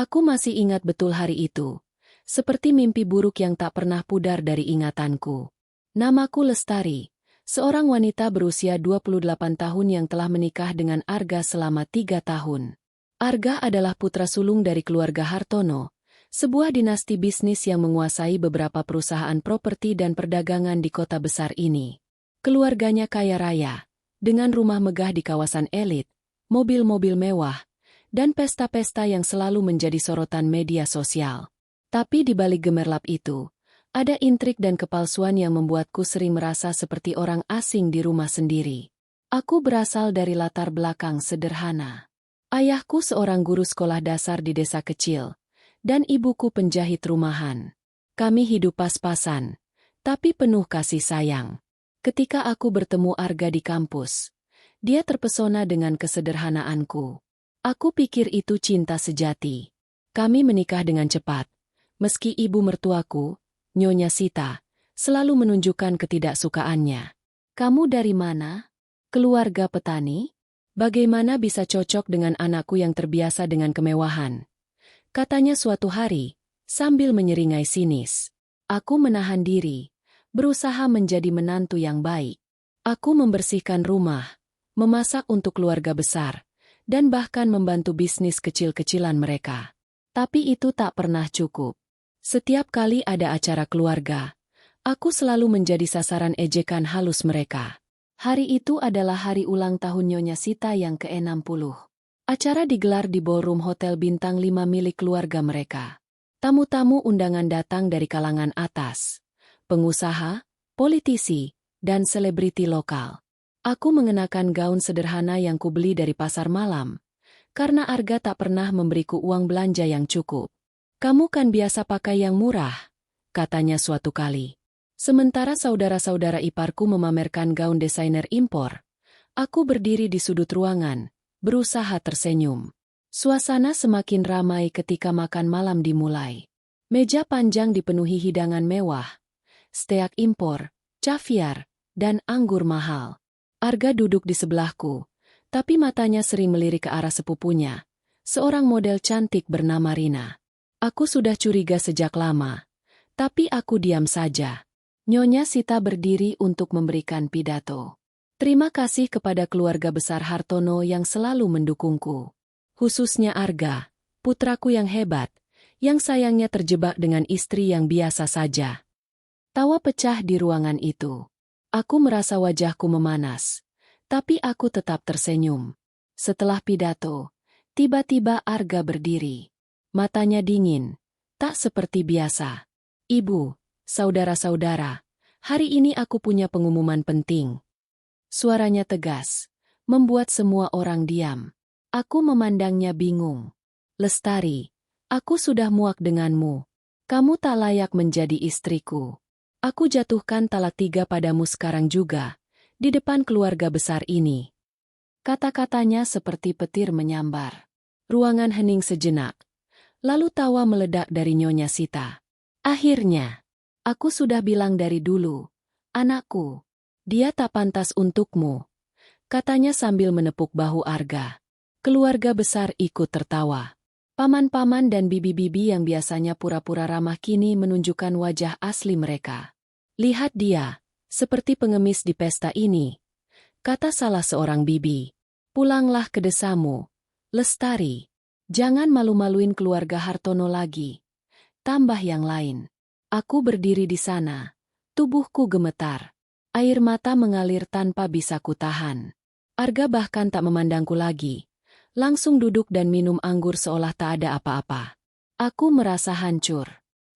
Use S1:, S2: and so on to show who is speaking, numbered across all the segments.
S1: Aku masih ingat betul hari itu. Seperti mimpi buruk yang tak pernah pudar dari ingatanku. Namaku Lestari, seorang wanita berusia 28 tahun yang telah menikah dengan Arga selama 3 tahun. Arga adalah putra sulung dari keluarga Hartono, sebuah dinasti bisnis yang menguasai beberapa perusahaan properti dan perdagangan di kota besar ini. Keluarganya kaya raya, dengan rumah megah di kawasan elit, mobil-mobil mewah, dan pesta-pesta yang selalu menjadi sorotan media sosial. Tapi di balik gemerlap itu, ada intrik dan kepalsuan yang membuatku sering merasa seperti orang asing di rumah sendiri. Aku berasal dari latar belakang sederhana. Ayahku seorang guru sekolah dasar di desa kecil, dan ibuku penjahit rumahan. Kami hidup pas-pasan, tapi penuh kasih sayang. Ketika aku bertemu Arga di kampus, dia terpesona dengan kesederhanaanku. Aku pikir itu cinta sejati. Kami menikah dengan cepat, meski ibu mertuaku, Nyonya Sita, selalu menunjukkan ketidaksukaannya. Kamu dari mana? Keluarga petani? Bagaimana bisa cocok dengan anakku yang terbiasa dengan kemewahan? Katanya suatu hari, sambil menyeringai sinis. Aku menahan diri, berusaha menjadi menantu yang baik. Aku membersihkan rumah, memasak untuk keluarga besar, dan bahkan membantu bisnis kecil-kecilan mereka. Tapi itu tak pernah cukup. Setiap kali ada acara keluarga, aku selalu menjadi sasaran ejekan halus mereka. Hari itu adalah hari ulang tahun Nyonya Sita yang ke-60. Acara digelar di ballroom hotel bintang 5 milik keluarga mereka. Tamu-tamu undangan datang dari kalangan atas, pengusaha, politisi, dan selebriti lokal. Aku mengenakan gaun sederhana yang kubeli dari pasar malam, karena Arga tak pernah memberiku uang belanja yang cukup. Kamu kan biasa pakai yang murah, katanya suatu kali. Sementara saudara-saudara iparku memamerkan gaun desainer impor, aku berdiri di sudut ruangan, berusaha tersenyum. Suasana semakin ramai ketika makan malam dimulai. Meja panjang dipenuhi hidangan mewah, steak impor, caviar, dan anggur mahal. Arga duduk di sebelahku, tapi matanya sering melirik ke arah sepupunya, seorang model cantik bernama Rina. Aku sudah curiga sejak lama, tapi aku diam saja. Nyonya Sita berdiri untuk memberikan pidato. Terima kasih kepada keluarga besar Hartono yang selalu mendukungku. Khususnya Arga, putraku yang hebat, yang sayangnya terjebak dengan istri yang biasa saja. Tawa pecah di ruangan itu. Aku merasa wajahku memanas, tapi aku tetap tersenyum. Setelah pidato, tiba-tiba Arga berdiri. Matanya dingin, tak seperti biasa. Ibu, saudara-saudara, hari ini aku punya pengumuman penting. Suaranya tegas, membuat semua orang diam. Aku memandangnya bingung. Lestari, aku sudah muak denganmu. Kamu tak layak menjadi istriku. Aku jatuhkan talak 3 padamu sekarang juga, di depan keluarga besar ini. Kata-katanya seperti petir menyambar. Ruangan hening sejenak. Lalu tawa meledak dari Nyonya Sita. Akhirnya, aku sudah bilang dari dulu, anakku, dia tak pantas untukmu, katanya sambil menepuk bahu Arga. Keluarga besar ikut tertawa. Paman-paman dan bibi-bibi yang biasanya pura-pura ramah kini menunjukkan wajah asli mereka. Lihat dia, seperti pengemis di pesta ini, kata salah seorang bibi. Pulanglah ke desamu, Lestari. Jangan malu-maluin keluarga Hartono lagi. Tambah yang lain. Aku berdiri di sana. Tubuhku gemetar. Air mata mengalir tanpa bisa kutahan. Arga bahkan tak memandangku lagi. Langsung duduk dan minum anggur seolah tak ada apa-apa. Aku merasa hancur.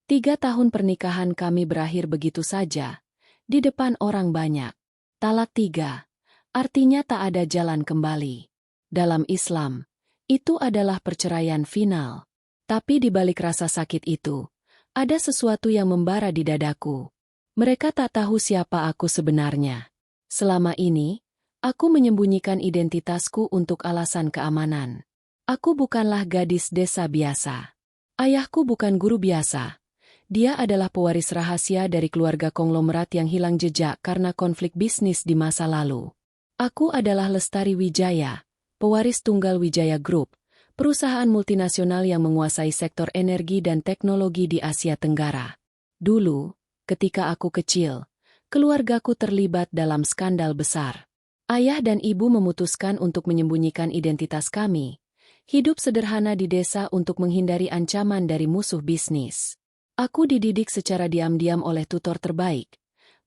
S1: 3 tahun pernikahan kami berakhir begitu saja. Di depan orang banyak. Talak 3. Artinya tak ada jalan kembali. Dalam Islam, itu adalah perceraian final. Tapi di balik rasa sakit itu, ada sesuatu yang membara di dadaku. Mereka tak tahu siapa aku sebenarnya. Selama ini, aku menyembunyikan identitasku untuk alasan keamanan. Aku bukanlah gadis desa biasa. Ayahku bukan guru biasa. Dia adalah pewaris rahasia dari keluarga konglomerat yang hilang jejak karena konflik bisnis di masa lalu. Aku adalah Lestari Wijaya, pewaris tunggal Wijaya Group, perusahaan multinasional yang menguasai sektor energi dan teknologi di Asia Tenggara. Dulu, ketika aku kecil, keluargaku terlibat dalam skandal besar. Ayah dan ibu memutuskan untuk menyembunyikan identitas kami, hidup sederhana di desa untuk menghindari ancaman dari musuh bisnis. Aku dididik secara diam-diam oleh tutor terbaik,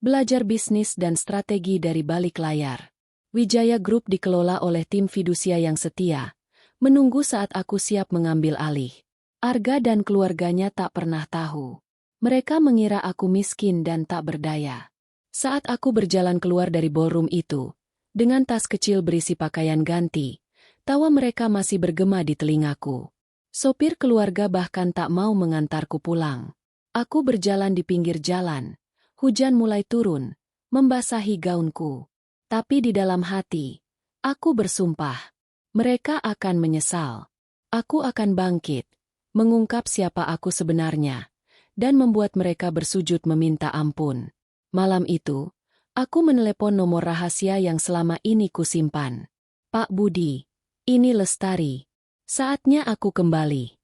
S1: belajar bisnis dan strategi dari balik layar. Wijaya Group dikelola oleh tim fidusia yang setia, menunggu saat aku siap mengambil alih. Arga dan keluarganya tak pernah tahu. Mereka mengira aku miskin dan tak berdaya. Saat aku berjalan keluar dari ballroom itu, dengan tas kecil berisi pakaian ganti, tawa mereka masih bergema di telingaku. Sopir keluarga bahkan tak mau mengantarku pulang. Aku berjalan di pinggir jalan. Hujan mulai turun, membasahi gaunku. Tapi di dalam hati, aku bersumpah, mereka akan menyesal. Aku akan bangkit, mengungkap siapa aku sebenarnya, dan membuat mereka bersujud meminta ampun. Malam itu, aku menelepon nomor rahasia yang selama ini kusimpan. Pak Budi, ini Lestari. Saatnya aku kembali.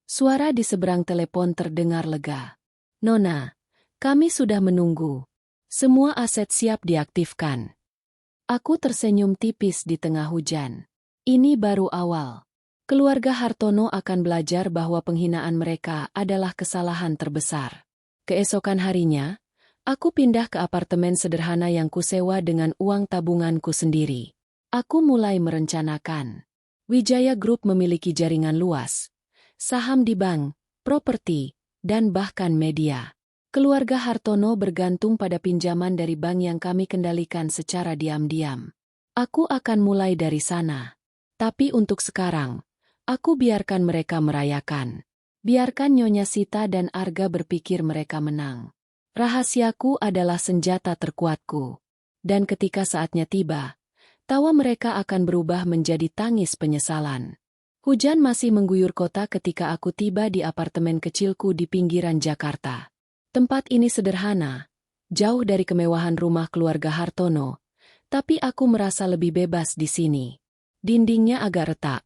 S1: Suara di seberang telepon terdengar lega. Nona, kami sudah menunggu. Semua aset siap diaktifkan. Aku tersenyum tipis di tengah hujan. Ini baru awal. Keluarga Hartono akan belajar bahwa penghinaan mereka adalah kesalahan terbesar. Keesokan harinya, aku pindah ke apartemen sederhana yang kusewa dengan uang tabunganku sendiri. Aku mulai merencanakan. Wijaya Group memiliki jaringan luas, saham di bank, properti, dan bahkan media. Keluarga Hartono bergantung pada pinjaman dari bank yang kami kendalikan secara diam-diam. Aku akan mulai dari sana. Tapi untuk sekarang, aku biarkan mereka merayakan. Biarkan Nyonya Sita dan Arga berpikir mereka menang. Rahasiaku adalah senjata terkuatku. Dan ketika saatnya tiba, tawa mereka akan berubah menjadi tangis penyesalan. Hujan masih mengguyur kota ketika aku tiba di apartemen kecilku di pinggiran Jakarta. Tempat ini sederhana, jauh dari kemewahan rumah keluarga Hartono, tapi aku merasa lebih bebas di sini. Dindingnya agak retak,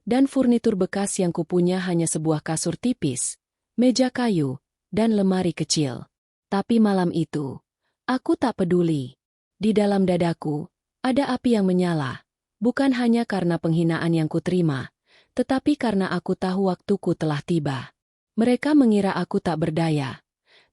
S1: dan furnitur bekas yang kupunya hanya sebuah kasur tipis, meja kayu, dan lemari kecil. Tapi malam itu, aku tak peduli. Di dalam dadaku, ada api yang menyala, bukan hanya karena penghinaan yang kuterima, tetapi karena aku tahu waktuku telah tiba. Mereka mengira aku tak berdaya,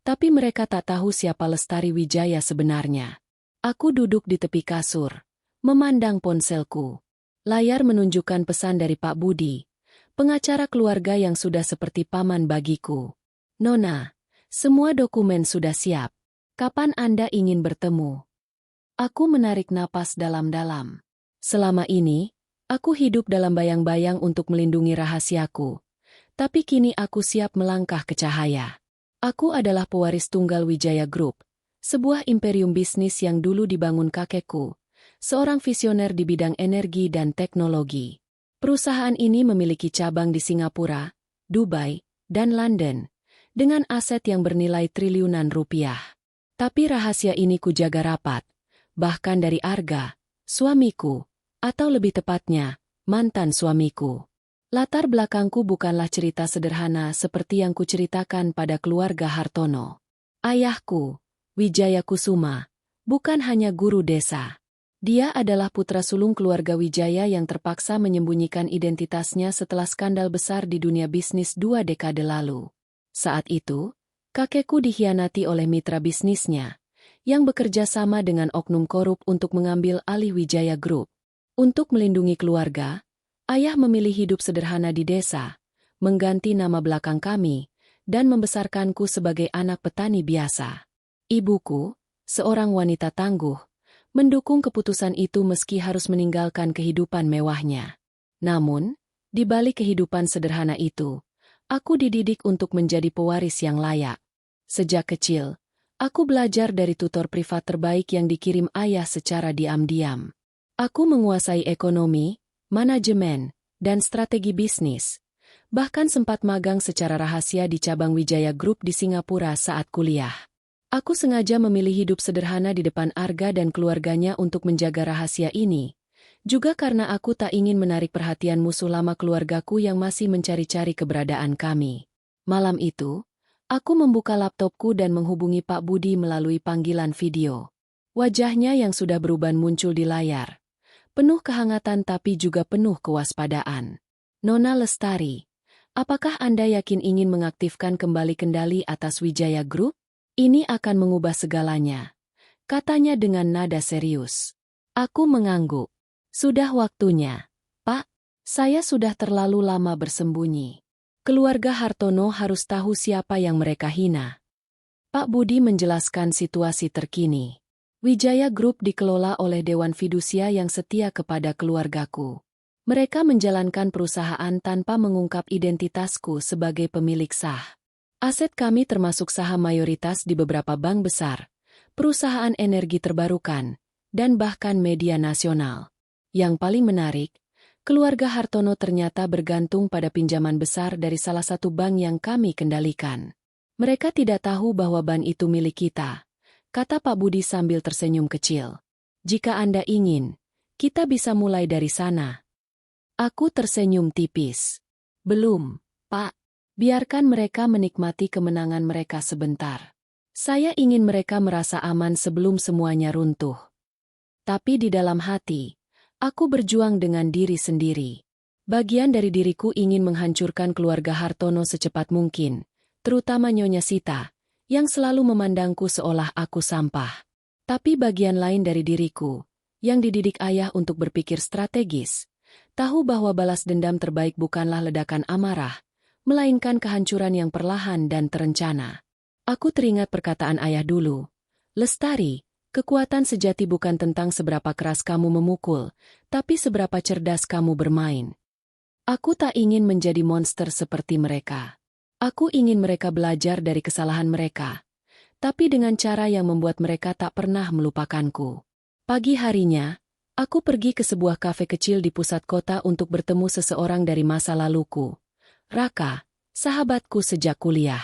S1: tapi mereka tak tahu siapa Lestari Wijaya sebenarnya. Aku duduk di tepi kasur, memandang ponselku. Layar menunjukkan pesan dari Pak Budi, pengacara keluarga yang sudah seperti paman bagiku. Nona, semua dokumen sudah siap. Kapan Anda ingin bertemu? Aku menarik napas dalam-dalam. Selama ini, aku hidup dalam bayang-bayang untuk melindungi rahasiaku. Tapi kini aku siap melangkah ke cahaya. Aku adalah pewaris tunggal Wijaya Group, sebuah imperium bisnis yang dulu dibangun kakekku, seorang visioner di bidang energi dan teknologi. Perusahaan ini memiliki cabang di Singapura, Dubai, dan London, dengan aset yang bernilai triliunan rupiah. Tapi rahasia ini kujaga rapat, bahkan dari Arga, suamiku, atau lebih tepatnya, mantan suamiku. Latar belakangku bukanlah cerita sederhana seperti yang kuceritakan pada keluarga Hartono. Ayahku, Wijaya Kusuma, bukan hanya guru desa. Dia adalah putra sulung keluarga Wijaya yang terpaksa menyembunyikan identitasnya setelah skandal besar di dunia bisnis 2 dekade lalu. Saat itu, kakekku dikhianati oleh mitra bisnisnya, yang bekerja sama dengan oknum korup untuk mengambil alih Wijaya Group. Untuk melindungi keluarga, ayah memilih hidup sederhana di desa, mengganti nama belakang kami, dan membesarkanku sebagai anak petani biasa. Ibuku, seorang wanita tangguh, mendukung keputusan itu meski harus meninggalkan kehidupan mewahnya. Namun, di balik kehidupan sederhana itu, aku dididik untuk menjadi pewaris yang layak. Sejak kecil, aku belajar dari tutor privat terbaik yang dikirim ayah secara diam-diam. Aku menguasai ekonomi, manajemen, dan strategi bisnis. Bahkan sempat magang secara rahasia di cabang Wijaya Group di Singapura saat kuliah. Aku sengaja memilih hidup sederhana di depan Arga dan keluarganya untuk menjaga rahasia ini, Juga karena aku tak ingin menarik perhatian musuh lama keluargaku yang masih mencari-cari keberadaan kami. Malam itu, aku membuka laptopku dan menghubungi Pak Budi melalui panggilan video. Wajahnya yang sudah berubah muncul di layar. Penuh kehangatan tapi juga penuh kewaspadaan. Nona Lestari, apakah Anda yakin ingin mengaktifkan kembali kendali atas Wijaya Group? Ini akan mengubah segalanya, katanya dengan nada serius. Aku mengangguk. Sudah waktunya, Pak. Saya sudah terlalu lama bersembunyi. Keluarga Hartono harus tahu siapa yang mereka hina. Pak Budi menjelaskan situasi terkini. Wijaya Group dikelola oleh Dewan Fidusia yang setia kepada keluargaku. Mereka menjalankan perusahaan tanpa mengungkap identitasku sebagai pemilik sah. Aset kami termasuk saham mayoritas di beberapa bank besar, perusahaan energi terbarukan, dan bahkan media nasional. Yang paling menarik, keluarga Hartono ternyata bergantung pada pinjaman besar dari salah satu bank yang kami kendalikan. Mereka tidak tahu bahwa bank itu milik kita, kata Pak Budi sambil tersenyum kecil. Jika Anda ingin, kita bisa mulai dari sana. Aku tersenyum tipis. Belum, Pak. Biarkan mereka menikmati kemenangan mereka sebentar. Saya ingin mereka merasa aman sebelum semuanya runtuh. Tapi di dalam hati, aku berjuang dengan diri sendiri. Bagian dari diriku ingin menghancurkan keluarga Hartono secepat mungkin, terutama Nyonya Sita, yang selalu memandangku seolah aku sampah. Tapi bagian lain dari diriku, yang dididik ayah untuk berpikir strategis, tahu bahwa balas dendam terbaik bukanlah ledakan amarah, melainkan kehancuran yang perlahan dan terencana. Aku teringat perkataan ayah dulu. Lestari, kekuatan sejati bukan tentang seberapa keras kamu memukul, tapi seberapa cerdas kamu bermain. Aku tak ingin menjadi monster seperti mereka. Aku ingin mereka belajar dari kesalahan mereka, tapi dengan cara yang membuat mereka tak pernah melupakanku. Pagi harinya, aku pergi ke sebuah kafe kecil di pusat kota untuk bertemu seseorang dari masa laluku. Raka, sahabatku sejak kuliah.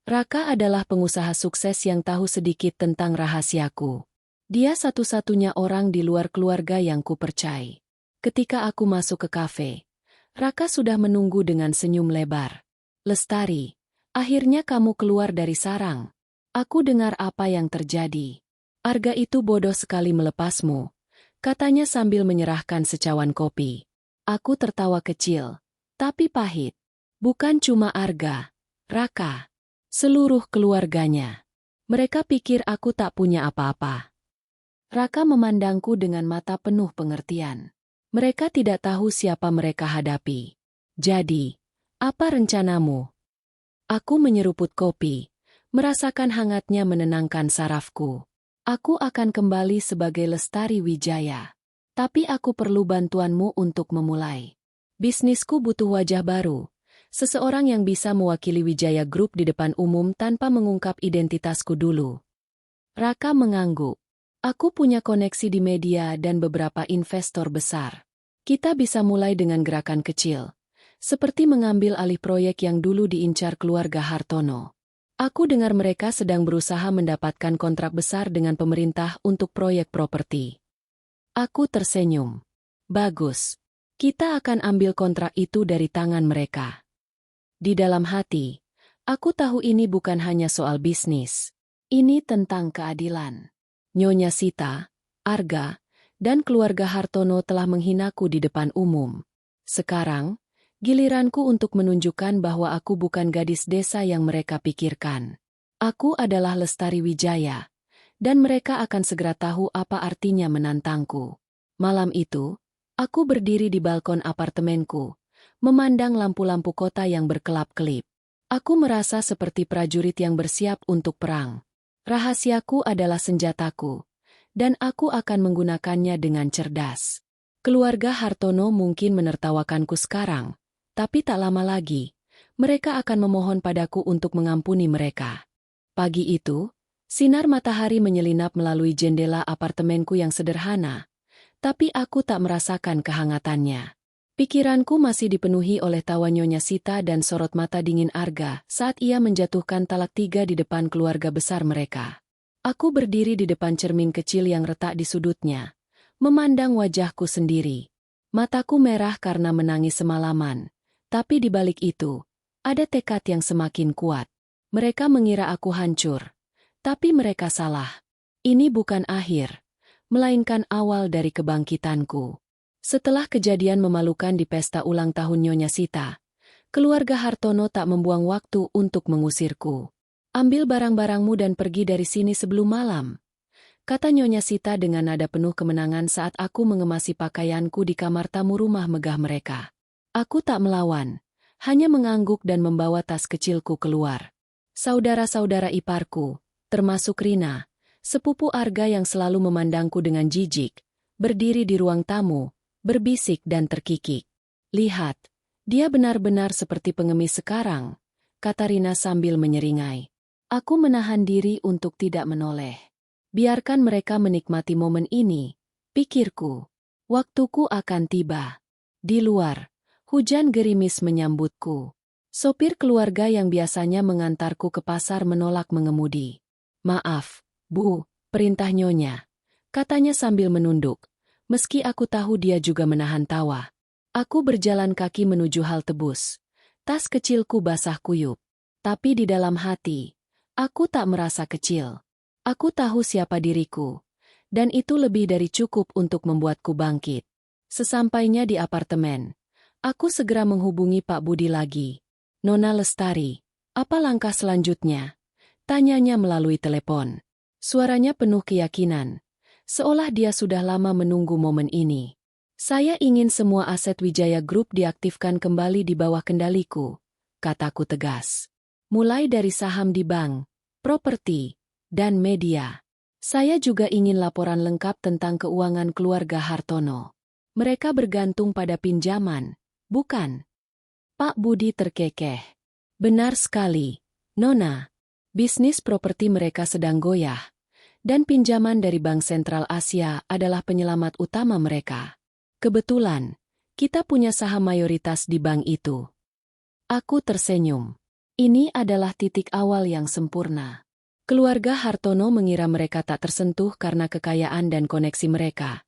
S1: Raka adalah pengusaha sukses yang tahu sedikit tentang rahasiaku. Dia satu-satunya orang di luar keluarga yang kupercayai. Ketika aku masuk ke kafe, Raka sudah menunggu dengan senyum lebar. Lestari, akhirnya kamu keluar dari sarang. Aku dengar apa yang terjadi. Arga itu bodoh sekali melepasmu, katanya sambil menyerahkan secawan kopi. Aku tertawa kecil, tapi pahit. Bukan cuma Arga, Raka, seluruh keluarganya. Mereka pikir aku tak punya apa-apa. Raka memandangku dengan mata penuh pengertian. Mereka tidak tahu siapa mereka hadapi. Jadi, apa rencanamu? Aku menyeruput kopi, merasakan hangatnya menenangkan sarafku. Aku akan kembali sebagai Lestari Wijaya. Tapi aku perlu bantuanmu untuk memulai. Bisnisku butuh wajah baru. Seseorang yang bisa mewakili Wijaya Group di depan umum tanpa mengungkap identitasku dulu. Raka mengangguk. Aku punya koneksi di media dan beberapa investor besar. Kita bisa mulai dengan gerakan kecil, seperti mengambil alih proyek yang dulu diincar keluarga Hartono. Aku dengar mereka sedang berusaha mendapatkan kontrak besar dengan pemerintah untuk proyek properti. Aku tersenyum. Bagus. Kita akan ambil kontrak itu dari tangan mereka. Di dalam hati, aku tahu ini bukan hanya soal bisnis. Ini tentang keadilan. Nyonya Sita, Arga, dan keluarga Hartono telah menghinaku di depan umum. Sekarang, giliranku untuk menunjukkan bahwa aku bukan gadis desa yang mereka pikirkan. Aku adalah Lestari Wijaya, dan mereka akan segera tahu apa artinya menantangku. Malam itu, aku berdiri di balkon apartemenku, memandang lampu-lampu kota yang berkelap-kelip. Aku merasa seperti prajurit yang bersiap untuk perang. Rahasiaku adalah senjataku, dan aku akan menggunakannya dengan cerdas. Keluarga Hartono mungkin menertawakanku sekarang, tapi tak lama lagi, mereka akan memohon padaku untuk mengampuni mereka. Pagi itu, sinar matahari menyelinap melalui jendela apartemenku yang sederhana, tapi aku tak merasakan kehangatannya. Pikiranku masih dipenuhi oleh tawa Nyonya Sita dan sorot mata dingin Arga saat ia menjatuhkan talak 3 di depan keluarga besar mereka. Aku berdiri di depan cermin kecil yang retak di sudutnya, memandang wajahku sendiri. Mataku merah karena menangis semalaman. Tapi di balik itu, ada tekad yang semakin kuat. Mereka mengira aku hancur. Tapi mereka salah. Ini bukan akhir, melainkan awal dari kebangkitanku. Setelah kejadian memalukan di pesta ulang tahun Nyonya Sita, keluarga Hartono tak membuang waktu untuk mengusirku. Ambil barang-barangmu dan pergi dari sini sebelum malam, kata Nyonya Sita dengan nada penuh kemenangan saat aku mengemasi pakaianku di kamar tamu rumah megah mereka. Aku tak melawan, hanya mengangguk dan membawa tas kecilku keluar. Saudara-saudara iparku, termasuk Rina, sepupu Arga yang selalu memandangku dengan jijik, berdiri di ruang tamu, berbisik dan terkikik. Lihat, dia benar-benar seperti pengemis sekarang, kata Rina sambil menyeringai. Aku menahan diri untuk tidak menoleh. Biarkan mereka menikmati momen ini, pikirku. Waktuku akan tiba. Di luar, hujan gerimis menyambutku. Sopir keluarga yang biasanya mengantarku ke pasar menolak mengemudi. Maaf, Bu, perintah Nyonya, katanya sambil menunduk. Meski aku tahu dia juga menahan tawa. Aku berjalan kaki menuju halte bus. Tas kecilku basah kuyup. Tapi di dalam hati, aku tak merasa kecil. Aku tahu siapa diriku. Dan itu lebih dari cukup untuk membuatku bangkit. Sesampainya di apartemen, aku segera menghubungi Pak Budi lagi. Nona Lestari, apa langkah selanjutnya? Tanyanya melalui telepon. Suaranya penuh keyakinan. Seolah dia sudah lama menunggu momen ini. Saya ingin semua aset Wijaya Group diaktifkan kembali di bawah kendaliku, kataku tegas. Mulai dari saham di bank, properti, dan media. Saya juga ingin laporan lengkap tentang keuangan keluarga Hartono. Mereka bergantung pada pinjaman, bukan? Pak Budi terkekeh. Benar sekali, Nona. Bisnis properti mereka sedang goyah. Dan pinjaman dari Bank Sentral Asia adalah penyelamat utama mereka. Kebetulan, kita punya saham mayoritas di bank itu. Aku tersenyum. Ini adalah titik awal yang sempurna. Keluarga Hartono mengira mereka tak tersentuh karena kekayaan dan koneksi mereka.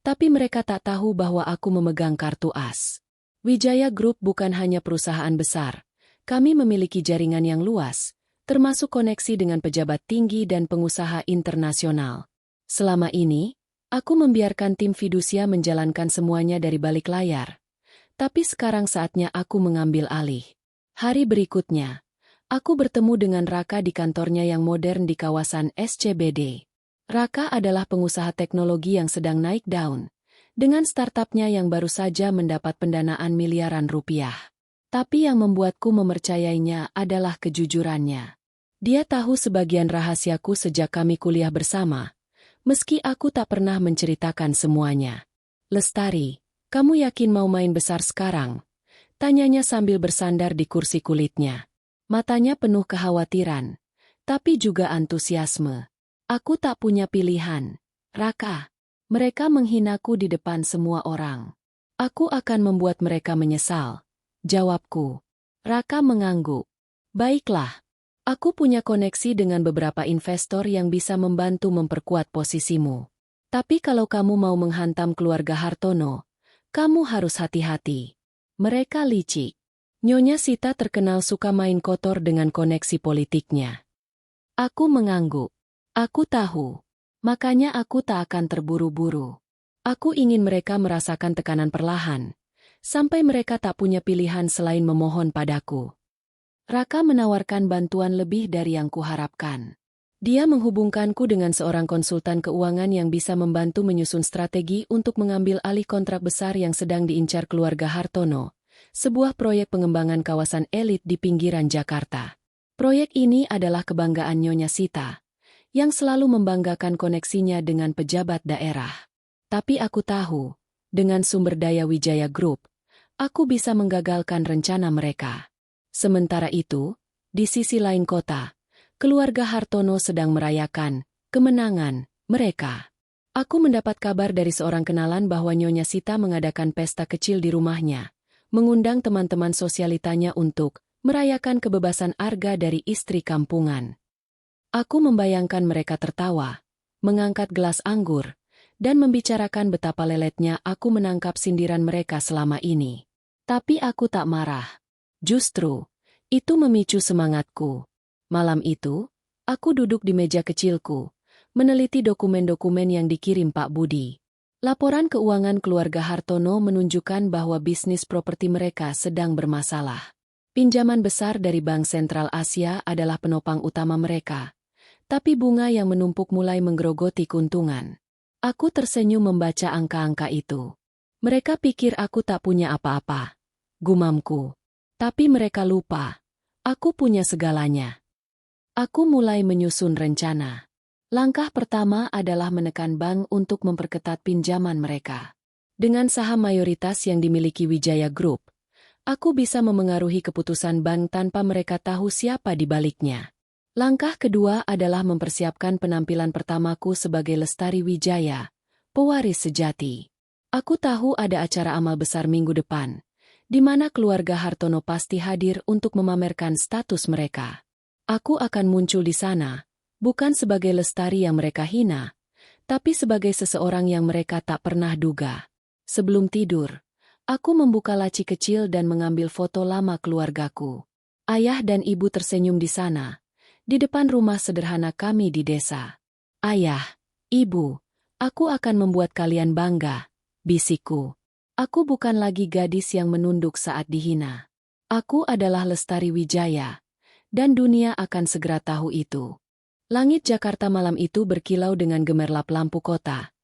S1: Tapi mereka tak tahu bahwa aku memegang kartu as. Wijaya Group bukan hanya perusahaan besar. Kami memiliki jaringan yang luas, termasuk koneksi dengan pejabat tinggi dan pengusaha internasional. Selama ini, aku membiarkan tim fidusia menjalankan semuanya dari balik layar. Tapi sekarang saatnya aku mengambil alih. Hari berikutnya, aku bertemu dengan Raka di kantornya yang modern di kawasan SCBD. Raka adalah pengusaha teknologi yang sedang naik daun, dengan startupnya yang baru saja mendapat pendanaan miliaran rupiah. Tapi yang membuatku mempercayainya adalah kejujurannya. Dia tahu sebagian rahasiaku sejak kami kuliah bersama, meski aku tak pernah menceritakan semuanya. Lestari, kamu yakin mau main besar sekarang? Tanyanya sambil bersandar di kursi kulitnya. Matanya penuh kekhawatiran, tapi juga antusiasme. Aku tak punya pilihan, Raka. Mereka menghinaku di depan semua orang. Aku akan membuat mereka menyesal, jawabku. Raka mengangguk. Baiklah. Aku punya koneksi dengan beberapa investor yang bisa membantu memperkuat posisimu. Tapi kalau kamu mau menghantam keluarga Hartono, kamu harus hati-hati. Mereka licik. Nyonya Sita terkenal suka main kotor dengan koneksi politiknya. Aku mengangguk. Aku tahu. Makanya aku tak akan terburu-buru. Aku ingin mereka merasakan tekanan perlahan, sampai mereka tak punya pilihan selain memohon padaku. Raka menawarkan bantuan lebih dari yang kuharapkan. Dia menghubungkanku dengan seorang konsultan keuangan yang bisa membantu menyusun strategi untuk mengambil alih kontrak besar yang sedang diincar keluarga Hartono, sebuah proyek pengembangan kawasan elit di pinggiran Jakarta. Proyek ini adalah kebanggaan Nyonya Sita, yang selalu membanggakan koneksinya dengan pejabat daerah. Tapi aku tahu, dengan sumber daya Wijaya Group, aku bisa menggagalkan rencana mereka. Sementara itu, di sisi lain kota, keluarga Hartono sedang merayakan kemenangan mereka. Aku mendapat kabar dari seorang kenalan bahwa Nyonya Sita mengadakan pesta kecil di rumahnya, mengundang teman-teman sosialitanya untuk merayakan kebebasan Arga dari istri kampungan. Aku membayangkan mereka tertawa, mengangkat gelas anggur, dan membicarakan betapa leletnya aku menangkap sindiran mereka selama ini. Tapi aku tak marah. Justru, itu memicu semangatku. Malam itu, aku duduk di meja kecilku, meneliti dokumen-dokumen yang dikirim Pak Budi. Laporan keuangan keluarga Hartono menunjukkan bahwa bisnis properti mereka sedang bermasalah. Pinjaman besar dari Bank Sentral Asia adalah penopang utama mereka, tapi bunga yang menumpuk mulai menggerogoti keuntungan. Aku tersenyum membaca angka-angka itu. Mereka pikir aku tak punya apa-apa, gumamku. Tapi mereka lupa, aku punya segalanya. Aku mulai menyusun rencana. Langkah pertama adalah menekan bank untuk memperketat pinjaman mereka. Dengan saham mayoritas yang dimiliki Wijaya Group, aku bisa memengaruhi keputusan bank tanpa mereka tahu siapa di baliknya. Langkah kedua adalah mempersiapkan penampilan pertamaku sebagai Lestari Wijaya, pewaris sejati. Aku tahu ada acara amal besar minggu depan, di mana keluarga Hartono pasti hadir untuk memamerkan status mereka. Aku akan muncul di sana, bukan sebagai Lestari yang mereka hina, tapi sebagai seseorang yang mereka tak pernah duga. Sebelum tidur, aku membuka laci kecil dan mengambil foto lama keluargaku. Ayah dan ibu tersenyum di sana, di depan rumah sederhana kami di desa. Ayah, ibu, aku akan membuat kalian bangga, bisikku. Aku bukan lagi gadis yang menunduk saat dihina. Aku adalah Lestari Wijaya, dan dunia akan segera tahu itu. Langit Jakarta malam itu berkilau dengan gemerlap lampu kota,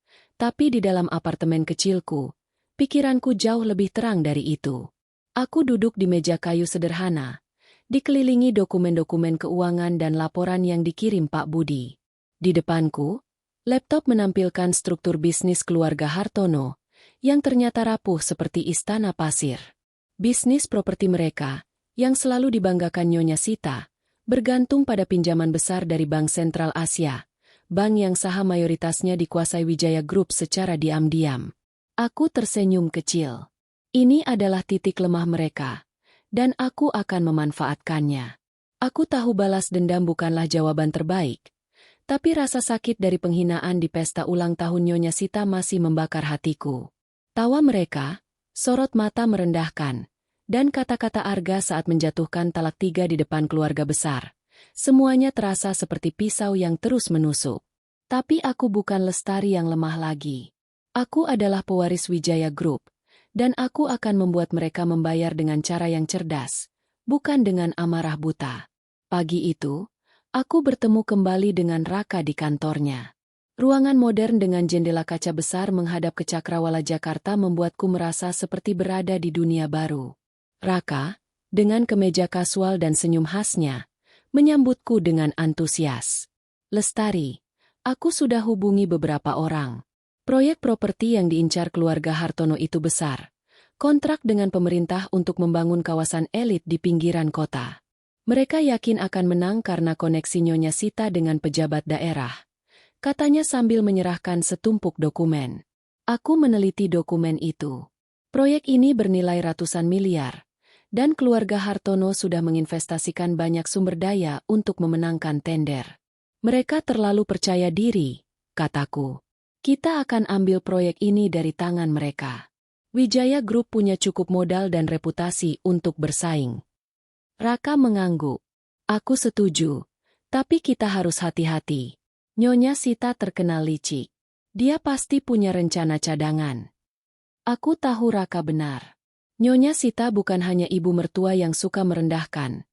S1: tapi di dalam apartemen kecilku, pikiranku jauh lebih terang dari itu. Aku duduk di meja kayu sederhana, dikelilingi dokumen-dokumen keuangan dan laporan yang dikirim Pak Budi. Di depanku, laptop menampilkan struktur bisnis keluarga Hartono, yang ternyata rapuh seperti istana pasir. Bisnis properti mereka, yang selalu dibanggakan Nyonya Sita, bergantung pada pinjaman besar dari Bank Sentral Asia, bank yang saham mayoritasnya dikuasai Wijaya Group secara diam-diam. Aku tersenyum kecil. Ini adalah titik lemah mereka, dan aku akan memanfaatkannya. Aku tahu balas dendam bukanlah jawaban terbaik, tapi rasa sakit dari penghinaan di pesta ulang tahun Nyonya Sita masih membakar hatiku. Tawa mereka, sorot mata merendahkan, dan kata-kata arga saat menjatuhkan talak 3 di depan keluarga besar. Semuanya terasa seperti pisau yang terus menusuk. Tapi aku bukan Lestari yang lemah lagi. Aku adalah pewaris Wijaya Group, dan aku akan membuat mereka membayar dengan cara yang cerdas, bukan dengan amarah buta. Pagi itu, aku bertemu kembali dengan Raka di kantornya. Ruangan modern dengan jendela kaca besar menghadap ke Cakrawala Jakarta membuatku merasa seperti berada di dunia baru. Raka, dengan kemeja kasual dan senyum khasnya, menyambutku dengan antusias. Lestari, aku sudah hubungi beberapa orang. Proyek properti yang diincar keluarga Hartono itu besar. Kontrak dengan pemerintah untuk membangun kawasan elit di pinggiran kota. Mereka yakin akan menang karena koneksi Nyonya Sita dengan pejabat daerah. Katanya sambil menyerahkan setumpuk dokumen. Aku meneliti dokumen itu. Proyek ini bernilai ratusan miliar, dan keluarga Hartono sudah menginvestasikan banyak sumber daya untuk memenangkan tender. Mereka terlalu percaya diri, kataku. Kita akan ambil proyek ini dari tangan mereka. Wijaya Group punya cukup modal dan reputasi untuk bersaing. Raka mengangguk. Aku setuju, tapi kita harus hati-hati. Nyonya Sita terkenal licik. Dia pasti punya rencana cadangan. Aku tahu Raka benar. Nyonya Sita bukan hanya ibu mertua yang suka merendahkan.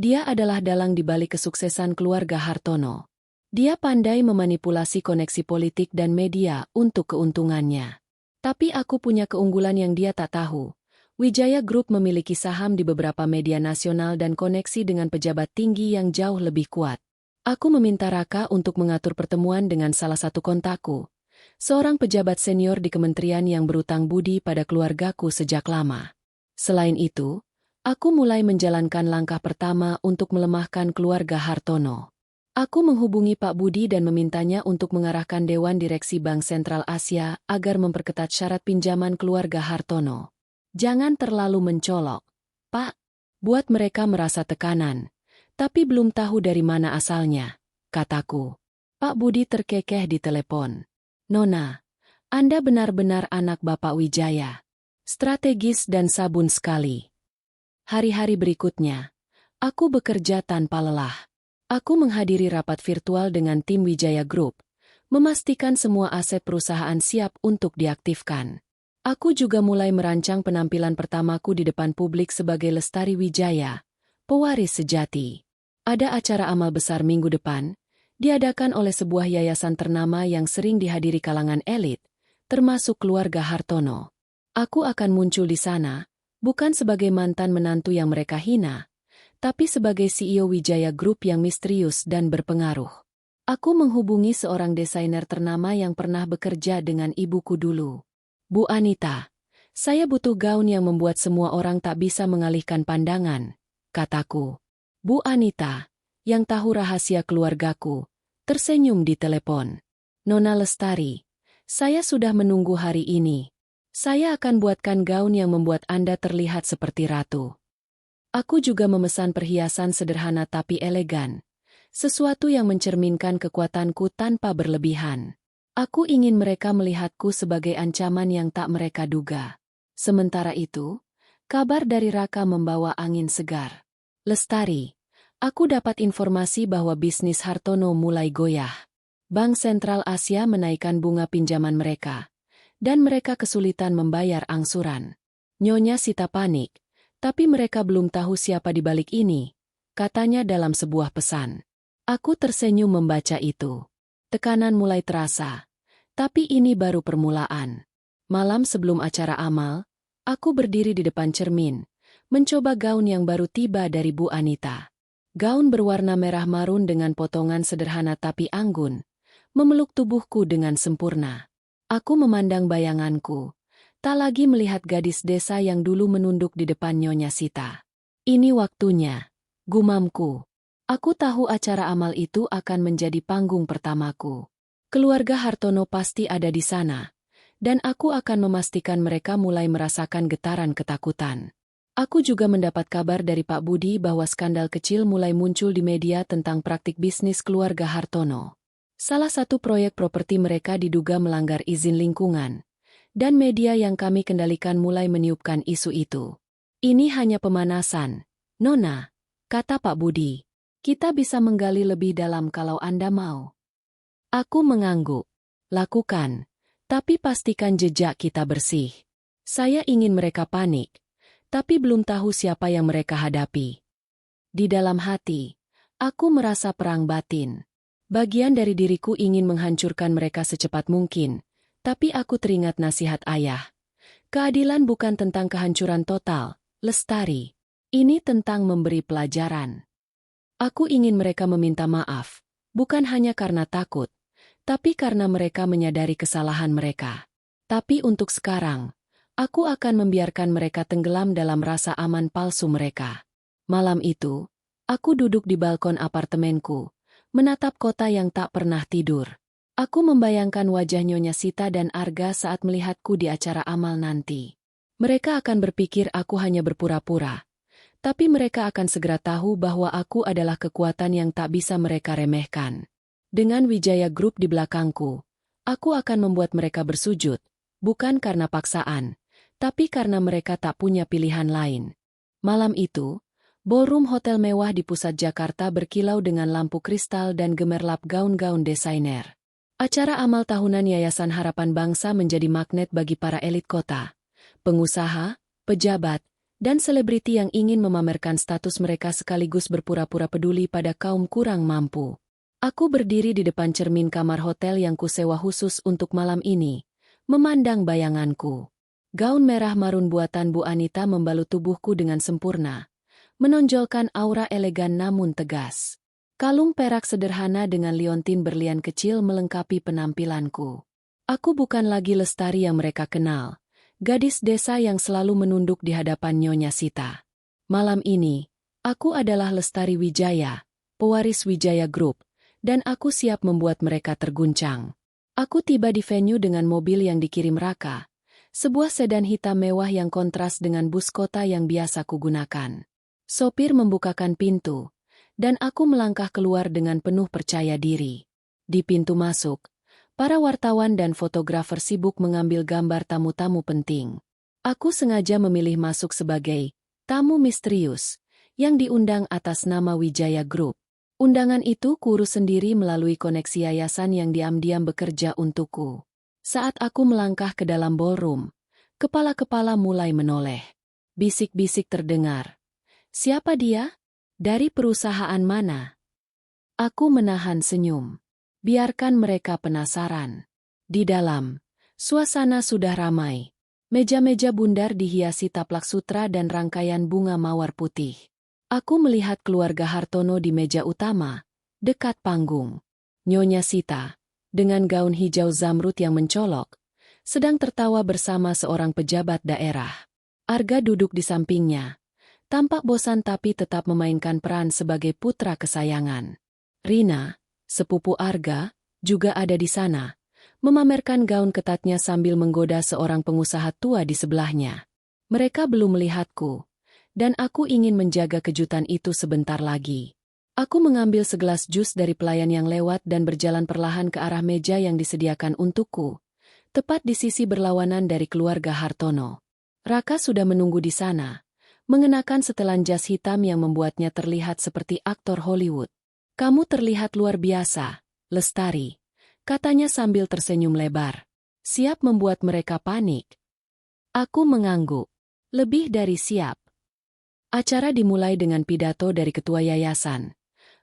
S1: Dia adalah dalang di balik kesuksesan keluarga Hartono. Dia pandai memanipulasi koneksi politik dan media untuk keuntungannya. Tapi aku punya keunggulan yang dia tak tahu. Wijaya Group memiliki saham di beberapa media nasional dan koneksi dengan pejabat tinggi yang jauh lebih kuat. Aku meminta Raka untuk mengatur pertemuan dengan salah satu kontakku, seorang pejabat senior di kementerian yang berutang budi pada keluargaku sejak lama. Selain itu, aku mulai menjalankan langkah pertama untuk melemahkan keluarga Hartono. Aku menghubungi Pak Budi dan memintanya untuk mengarahkan Dewan Direksi Bank Sentral Asia agar memperketat syarat pinjaman keluarga Hartono. Jangan terlalu mencolok, Pak. Buat mereka merasa tekanan, tapi belum tahu dari mana asalnya, kataku. Pak Budi terkekeh di telepon. Nona, Anda benar-benar anak Bapak Wijaya. Strategis dan sabun sekali. Hari-hari berikutnya, aku bekerja tanpa lelah. Aku menghadiri rapat virtual dengan tim Wijaya Group, memastikan semua aset perusahaan siap untuk diaktifkan. Aku juga mulai merancang penampilan pertamaku di depan publik sebagai Lestari Wijaya, pewaris sejati. Ada acara amal besar minggu depan, diadakan oleh sebuah yayasan ternama yang sering dihadiri kalangan elit, termasuk keluarga Hartono. Aku akan muncul di sana, bukan sebagai mantan menantu yang mereka hina, tapi sebagai CEO Wijaya Group yang misterius dan berpengaruh. Aku menghubungi seorang desainer ternama yang pernah bekerja dengan ibuku dulu. Bu Anita, saya butuh gaun yang membuat semua orang tak bisa mengalihkan pandangan, kataku. Bu Anita, yang tahu rahasia keluargaku, tersenyum di telepon. Nona Lestari, saya sudah menunggu hari ini. Saya akan buatkan gaun yang membuat Anda terlihat seperti ratu. Aku juga memesan perhiasan sederhana tapi elegan. Sesuatu yang mencerminkan kekuatanku tanpa berlebihan. Aku ingin mereka melihatku sebagai ancaman yang tak mereka duga. Sementara itu, kabar dari Raka membawa angin segar. Lestari, aku dapat informasi bahwa bisnis Hartono mulai goyah. Bank Sentral Asia menaikkan bunga pinjaman mereka, dan mereka kesulitan membayar angsuran. Nyonya Sita panik, tapi mereka belum tahu siapa di balik ini, katanya dalam sebuah pesan. Aku tersenyum membaca itu. Tekanan mulai terasa, tapi ini baru permulaan. Malam sebelum acara amal, aku berdiri di depan cermin, mencoba gaun yang baru tiba dari Bu Anita. Gaun berwarna merah marun dengan potongan sederhana tapi anggun, memeluk tubuhku dengan sempurna. Aku memandang bayanganku, tak lagi melihat gadis desa yang dulu menunduk di depan Nyonya Sita. Ini waktunya, gumamku. Aku tahu acara amal itu akan menjadi panggung pertamaku. Keluarga Hartono pasti ada di sana, dan aku akan memastikan mereka mulai merasakan getaran ketakutan. Aku juga mendapat kabar dari Pak Budi bahwa skandal kecil mulai muncul di media tentang praktik bisnis keluarga Hartono. Salah satu proyek properti mereka diduga melanggar izin lingkungan, dan media yang kami kendalikan mulai meniupkan isu itu. Ini hanya pemanasan, Nona, kata Pak Budi. Kita bisa menggali lebih dalam kalau Anda mau. Aku mengangguk. Lakukan, tapi pastikan jejak kita bersih. Saya ingin mereka panik, tapi belum tahu siapa yang mereka hadapi. Di dalam hati, aku merasa perang batin. Bagian dari diriku ingin menghancurkan mereka secepat mungkin, tapi aku teringat nasihat ayah. Keadilan bukan tentang kehancuran total, Lestari. Ini tentang memberi pelajaran. Aku ingin mereka meminta maaf, bukan hanya karena takut, tapi karena mereka menyadari kesalahan mereka. Tapi untuk sekarang, aku akan membiarkan mereka tenggelam dalam rasa aman palsu mereka. Malam itu, aku duduk di balkon apartemenku, menatap kota yang tak pernah tidur. Aku membayangkan wajah Nyonya Sita dan Arga saat melihatku di acara amal nanti. Mereka akan berpikir aku hanya berpura-pura, tapi mereka akan segera tahu bahwa aku adalah kekuatan yang tak bisa mereka remehkan. Dengan Wijaya Group di belakangku, aku akan membuat mereka bersujud, bukan karena paksaan, tapi karena mereka tak punya pilihan lain. Malam itu, ballroom hotel mewah di pusat Jakarta berkilau dengan lampu kristal dan gemerlap gaun-gaun desainer. Acara amal tahunan Yayasan Harapan Bangsa menjadi magnet bagi para elit kota, pengusaha, pejabat, dan selebriti yang ingin memamerkan status mereka sekaligus berpura-pura peduli pada kaum kurang mampu. Aku berdiri di depan cermin kamar hotel yang kusewa khusus untuk malam ini, memandang bayanganku. Gaun merah marun buatan Bu Anita membalut tubuhku dengan sempurna, menonjolkan aura elegan namun tegas. Kalung perak sederhana dengan liontin berlian kecil melengkapi penampilanku. Aku bukan lagi Lestari yang mereka kenal, gadis desa yang selalu menunduk di hadapan Nyonya Sita. Malam ini, aku adalah Lestari Wijaya, pewaris Wijaya Group, dan aku siap membuat mereka terguncang. Aku tiba di venue dengan mobil yang dikirim Raka, sebuah sedan hitam mewah yang kontras dengan bus kota yang biasa kugunakan. Sopir membukakan pintu, dan aku melangkah keluar dengan penuh percaya diri. Di pintu masuk, Para wartawan dan fotografer sibuk mengambil gambar tamu-tamu penting. Aku sengaja memilih masuk sebagai tamu misterius yang diundang atas nama Wijaya Group. Undangan itu kuurus sendiri melalui koneksi yayasan yang diam-diam bekerja untukku. Saat aku melangkah ke dalam ballroom, kepala-kepala mulai menoleh. Bisik-bisik terdengar. Siapa dia? Dari perusahaan mana? Aku menahan senyum. Biarkan mereka penasaran. Di dalam, suasana sudah ramai. Meja-meja bundar dihiasi taplak sutra dan rangkaian bunga mawar putih. Aku melihat keluarga Hartono di meja utama, dekat panggung. Nyonya Sita, dengan gaun hijau zamrud yang mencolok, sedang tertawa bersama seorang pejabat daerah. Arga duduk di sampingnya. Tampak bosan tapi tetap memainkan peran sebagai putra kesayangan. Rina, sepupu Arga, juga ada di sana, memamerkan gaun ketatnya sambil menggoda seorang pengusaha tua di sebelahnya. Mereka belum melihatku, dan aku ingin menjaga kejutan itu sebentar lagi. Aku mengambil segelas jus dari pelayan yang lewat dan berjalan perlahan ke arah meja yang disediakan untukku, tepat di sisi berlawanan dari keluarga Hartono. Raka sudah menunggu di sana, mengenakan setelan jas hitam yang membuatnya terlihat seperti aktor Hollywood. Kamu terlihat luar biasa, Lestari, katanya sambil tersenyum lebar. Siap membuat mereka panik. Aku mengangguk. Lebih dari siap. Acara dimulai dengan pidato dari ketua yayasan.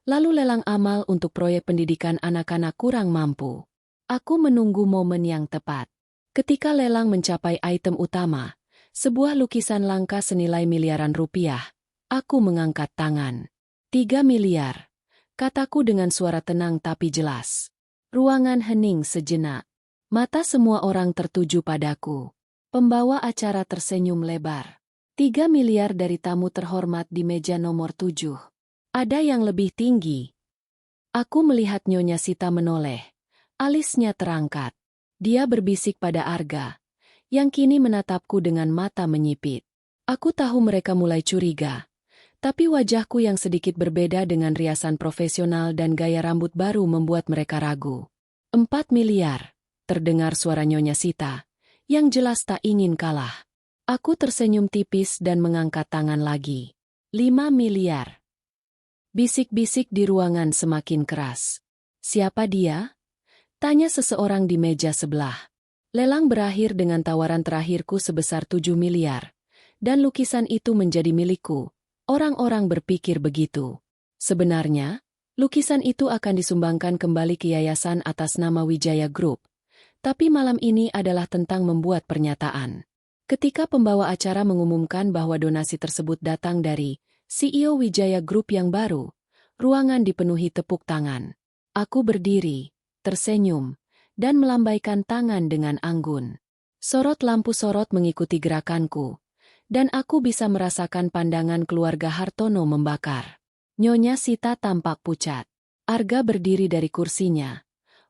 S1: Lalu lelang amal untuk proyek pendidikan anak-anak kurang mampu. Aku menunggu momen yang tepat. Ketika lelang mencapai item utama, sebuah lukisan langka senilai miliaran rupiah, aku mengangkat tangan. 3 miliar. Kataku dengan suara tenang tapi jelas. Ruangan hening sejenak. Mata semua orang tertuju padaku. Pembawa acara tersenyum lebar. 3 miliar dari tamu terhormat di meja nomor 7. Ada yang lebih tinggi. Aku melihat Nyonya Sita menoleh. Alisnya terangkat. Dia berbisik pada Arga, yang kini menatapku dengan mata menyipit. Aku tahu mereka mulai curiga. Tapi wajahku yang sedikit berbeda dengan riasan profesional dan gaya rambut baru membuat mereka ragu. 4 miliar, terdengar suara Nyonya Sita, yang jelas tak ingin kalah. Aku tersenyum tipis dan mengangkat tangan lagi. 5 miliar. Bisik-bisik di ruangan semakin keras. Siapa dia? Tanya seseorang di meja sebelah. Lelang berakhir dengan tawaran terakhirku sebesar 7 miliar. Dan lukisan itu menjadi milikku. Orang-orang berpikir begitu. Sebenarnya, lukisan itu akan disumbangkan kembali ke yayasan atas nama Wijaya Group. Tapi malam ini adalah tentang membuat pernyataan. Ketika pembawa acara mengumumkan bahwa donasi tersebut datang dari CEO Wijaya Group yang baru, ruangan dipenuhi tepuk tangan. Aku berdiri, tersenyum, dan melambaikan tangan dengan anggun. Sorot lampu sorot mengikuti gerakanku. Dan aku bisa merasakan pandangan keluarga Hartono membakar. Nyonya Sita tampak pucat. Arga berdiri dari kursinya.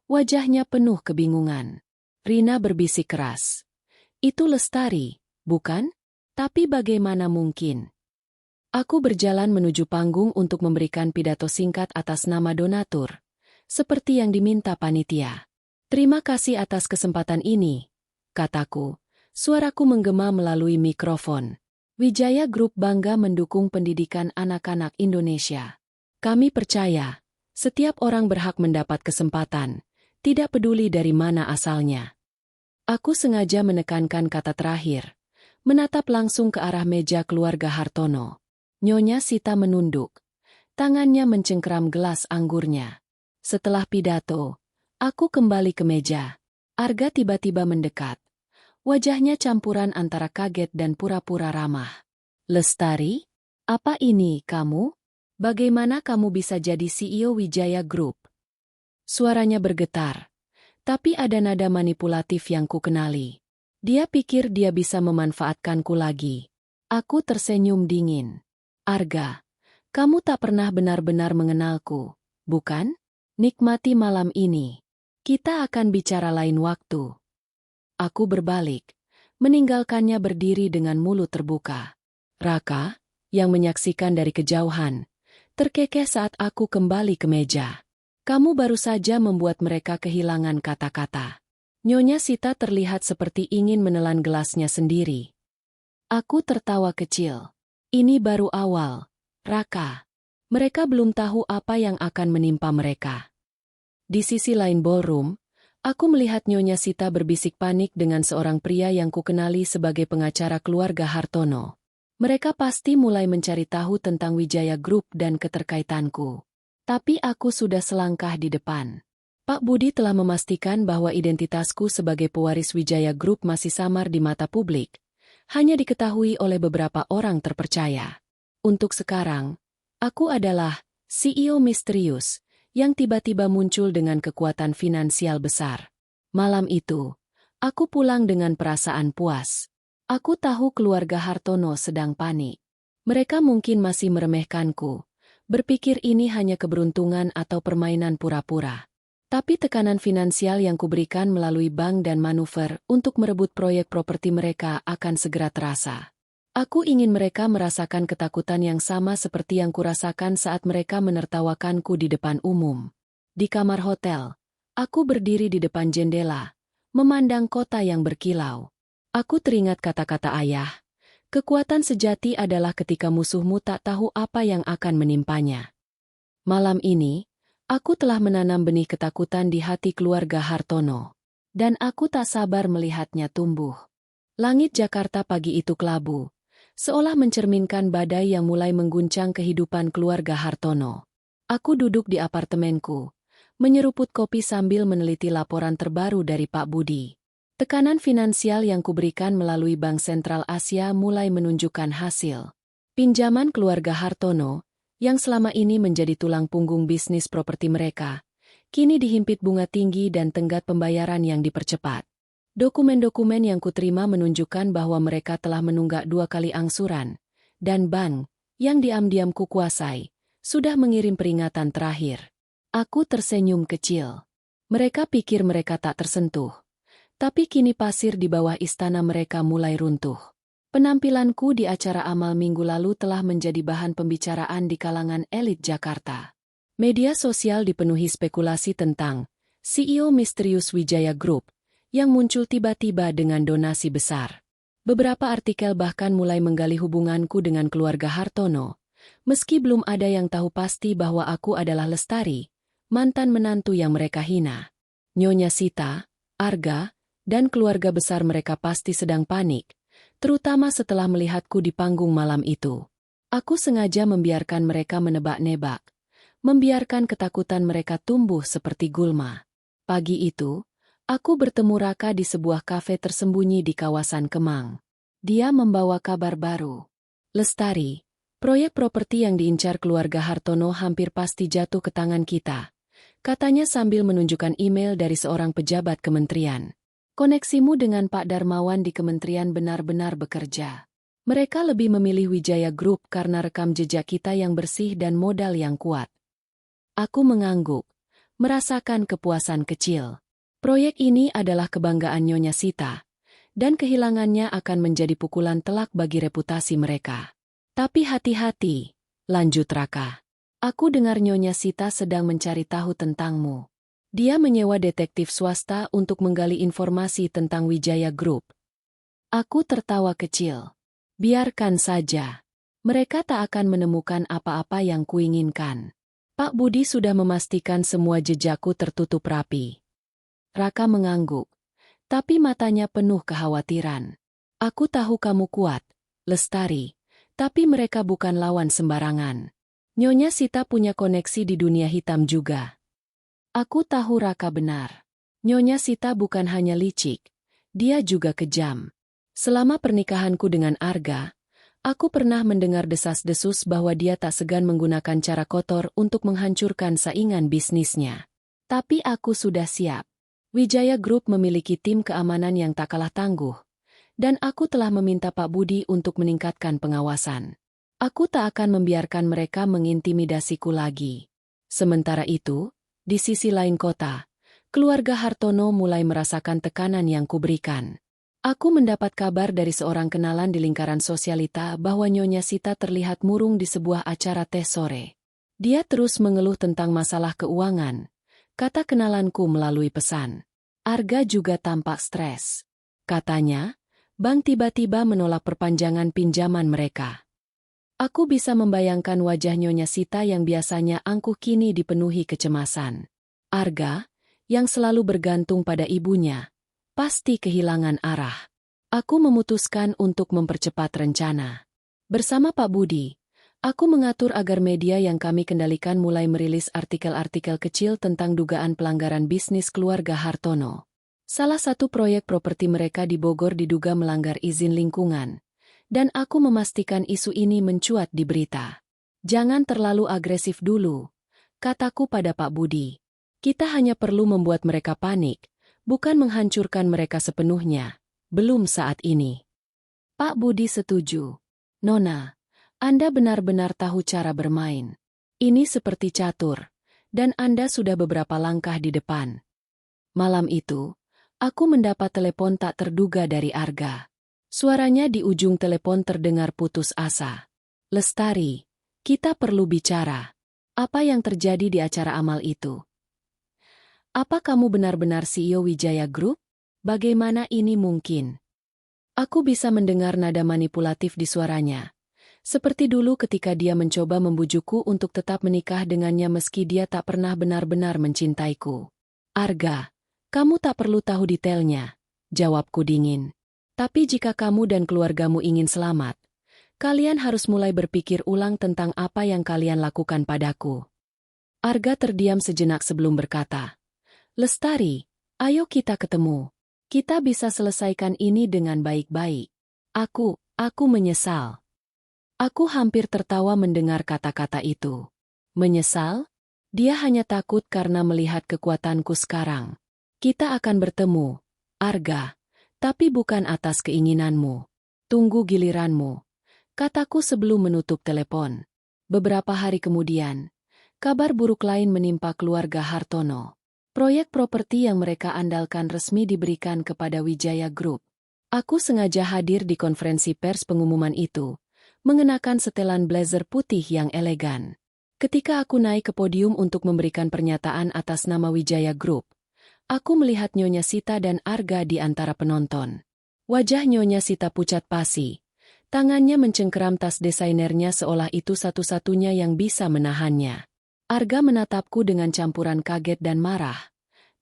S1: Wajahnya penuh kebingungan. Rina berbisik keras. Itu Lestari, bukan? Tapi bagaimana mungkin? Aku berjalan menuju panggung untuk memberikan pidato singkat atas nama donatur. Seperti yang diminta panitia. Terima kasih atas kesempatan ini, kataku. Suaraku menggema melalui mikrofon. Wijaya Group bangga mendukung pendidikan anak-anak Indonesia. Kami percaya, setiap orang berhak mendapat kesempatan, tidak peduli dari mana asalnya. Aku sengaja menekankan kata terakhir, menatap langsung ke arah meja keluarga Hartono. Nyonya Sita menunduk. Tangannya mencengkeram gelas anggurnya. Setelah pidato, aku kembali ke meja. Arga tiba-tiba mendekat. Wajahnya campuran antara kaget dan pura-pura ramah. Lestari? Apa ini kamu? Bagaimana kamu bisa jadi CEO Wijaya Group? Suaranya bergetar. Tapi ada nada manipulatif yang kukenali. Dia pikir dia bisa memanfaatkanku lagi. Aku tersenyum dingin. Arga, kamu tak pernah benar-benar mengenalku, bukan? Nikmati malam ini. Kita akan bicara lain waktu. Aku berbalik, meninggalkannya berdiri dengan mulut terbuka. Raka, yang menyaksikan dari kejauhan, terkekeh saat aku kembali ke meja. Kamu baru saja membuat mereka kehilangan kata-kata. Nyonya Sita terlihat seperti ingin menelan gelasnya sendiri. Aku tertawa kecil. Ini baru awal, Raka. Mereka belum tahu apa yang akan menimpa mereka. Di sisi lain ballroom, aku melihat Nyonya Sita berbisik panik dengan seorang pria yang kukenali sebagai pengacara keluarga Hartono. Mereka pasti mulai mencari tahu tentang Wijaya Group dan keterkaitanku. Tapi aku sudah selangkah di depan. Pak Budi telah memastikan bahwa identitasku sebagai pewaris Wijaya Group masih samar di mata publik, hanya diketahui oleh beberapa orang terpercaya. Untuk sekarang, aku adalah CEO misterius yang tiba-tiba muncul dengan kekuatan finansial besar. Malam itu, aku pulang dengan perasaan puas. Aku tahu keluarga Hartono sedang panik. Mereka mungkin masih meremehkanku, berpikir ini hanya keberuntungan atau permainan pura-pura. Tapi tekanan finansial yang kuberikan melalui bank dan manuver untuk merebut proyek properti mereka akan segera terasa. Aku ingin mereka merasakan ketakutan yang sama seperti yang kurasakan saat mereka menertawakanku di depan umum. Di kamar hotel, aku berdiri di depan jendela, memandang kota yang berkilau. Aku teringat kata-kata ayah, kekuatan sejati adalah ketika musuhmu tak tahu apa yang akan menimpanya. Malam ini, aku telah menanam benih ketakutan di hati keluarga Hartono. Dan aku tak sabar melihatnya tumbuh. Langit Jakarta pagi itu kelabu, seolah mencerminkan badai yang mulai mengguncang kehidupan keluarga Hartono. Aku duduk di apartemenku, menyeruput kopi sambil meneliti laporan terbaru dari Pak Budi. Tekanan finansial yang kuberikan melalui Bank Sentral Asia mulai menunjukkan hasil. Pinjaman keluarga Hartono, yang selama ini menjadi tulang punggung bisnis properti mereka, kini dihimpit bunga tinggi dan tenggat pembayaran yang dipercepat. Dokumen-dokumen yang kuterima menunjukkan bahwa mereka telah menunggak 2 kali angsuran, dan bank, yang diam-diam kukuasai, sudah mengirim peringatan terakhir. Aku tersenyum kecil. Mereka pikir mereka tak tersentuh. Tapi kini pasir di bawah istana mereka mulai runtuh. Penampilanku di acara amal minggu lalu telah menjadi bahan pembicaraan di kalangan elit Jakarta. Media sosial dipenuhi spekulasi tentang CEO misterius Wijaya Group yang muncul tiba-tiba dengan donasi besar. Beberapa artikel bahkan mulai menggali hubunganku dengan keluarga Hartono, meski belum ada yang tahu pasti bahwa aku adalah Lestari, mantan menantu yang mereka hina. Nyonya Sita, Arga, dan keluarga besar mereka pasti sedang panik, terutama setelah melihatku di panggung malam itu. Aku sengaja membiarkan mereka menebak-nebak, membiarkan ketakutan mereka tumbuh seperti gulma. Pagi itu, aku bertemu Raka di sebuah kafe tersembunyi di kawasan Kemang. Dia membawa kabar baru. Lestari, proyek properti yang diincar keluarga Hartono hampir pasti jatuh ke tangan kita, katanya sambil menunjukkan email dari seorang pejabat kementerian. Koneksimu dengan Pak Darmawan di kementerian benar-benar bekerja. Mereka lebih memilih Wijaya Group karena rekam jejak kita yang bersih dan modal yang kuat. Aku mengangguk, merasakan kepuasan kecil. Proyek ini adalah kebanggaan Nyonya Sita, dan kehilangannya akan menjadi pukulan telak bagi reputasi mereka. Tapi hati-hati, lanjut Raka. Aku dengar Nyonya Sita sedang mencari tahu tentangmu. Dia menyewa detektif swasta untuk menggali informasi tentang Wijaya Group. Aku tertawa kecil. Biarkan saja. Mereka tak akan menemukan apa-apa yang kuinginkan. Pak Budi sudah memastikan semua jejakku tertutup rapi. Raka mengangguk, tapi matanya penuh kekhawatiran. Aku tahu kamu kuat, Lestari, tapi mereka bukan lawan sembarangan. Nyonya Sita punya koneksi di dunia hitam juga. Aku tahu Raka benar. Nyonya Sita bukan hanya licik, dia juga kejam. Selama pernikahanku dengan Arga, aku pernah mendengar desas-desus bahwa dia tak segan menggunakan cara kotor untuk menghancurkan saingan bisnisnya. Tapi aku sudah siap. Wijaya Group memiliki tim keamanan yang tak kalah tangguh, dan aku telah meminta Pak Budi untuk meningkatkan pengawasan. Aku tak akan membiarkan mereka mengintimidasiku lagi. Sementara itu, di sisi lain kota, keluarga Hartono mulai merasakan tekanan yang kuberikan. Aku mendapat kabar dari seorang kenalan di lingkaran sosialita bahwa Nyonya Sita terlihat murung di sebuah acara teh sore. Dia terus mengeluh tentang masalah keuangan, kata kenalanku melalui pesan. Arga juga tampak stres. Katanya, bank tiba-tiba menolak perpanjangan pinjaman mereka. Aku bisa membayangkan wajah Nyonya Sita yang biasanya angkuh kini dipenuhi kecemasan. Arga, yang selalu bergantung pada ibunya, pasti kehilangan arah. Aku memutuskan untuk mempercepat rencana. Bersama Pak Budi, aku mengatur agar media yang kami kendalikan mulai merilis artikel-artikel kecil tentang dugaan pelanggaran bisnis keluarga Hartono. Salah satu proyek properti mereka di Bogor diduga melanggar izin lingkungan, dan aku memastikan isu ini mencuat di berita. Jangan terlalu agresif dulu, kataku pada Pak Budi. Kita hanya perlu membuat mereka panik, bukan menghancurkan mereka sepenuhnya. Belum saat ini. Pak Budi setuju. Nona, Anda benar-benar tahu cara bermain. Ini seperti catur, dan Anda sudah beberapa langkah di depan. Malam itu, aku mendapat telepon tak terduga dari Arga. Suaranya di ujung telepon terdengar putus asa. Lestari, kita perlu bicara. Apa yang terjadi di acara amal itu? Apa kamu benar-benar CEO Wijaya Group? Bagaimana ini mungkin? Aku bisa mendengar nada manipulatif di suaranya. Seperti dulu ketika dia mencoba membujukku untuk tetap menikah dengannya meski dia tak pernah benar-benar mencintaiku. Arga, kamu tak perlu tahu detailnya, jawabku dingin. Tapi jika kamu dan keluargamu ingin selamat, kalian harus mulai berpikir ulang tentang apa yang kalian lakukan padaku. Arga terdiam sejenak sebelum berkata, Lestari, ayo kita ketemu. Kita bisa selesaikan ini dengan baik-baik. Aku menyesal. Aku hampir tertawa mendengar kata-kata itu. Menyesal? Dia hanya takut karena melihat kekuatanku sekarang. Kita akan bertemu, Arga, tapi bukan atas keinginanmu. Tunggu giliranmu, kataku sebelum menutup telepon. Beberapa hari kemudian, kabar buruk lain menimpa keluarga Hartono. Proyek properti yang mereka andalkan resmi diberikan kepada Wijaya Group. Aku sengaja hadir di konferensi pers pengumuman itu, mengenakan setelan blazer putih yang elegan. Ketika aku naik ke podium untuk memberikan pernyataan atas nama Wijaya Group, aku melihat Nyonya Sita dan Arga di antara penonton. Wajah Nyonya Sita pucat pasi. Tangannya mencengkeram tas desainernya seolah itu satu-satunya yang bisa menahannya. Arga menatapku dengan campuran kaget dan marah.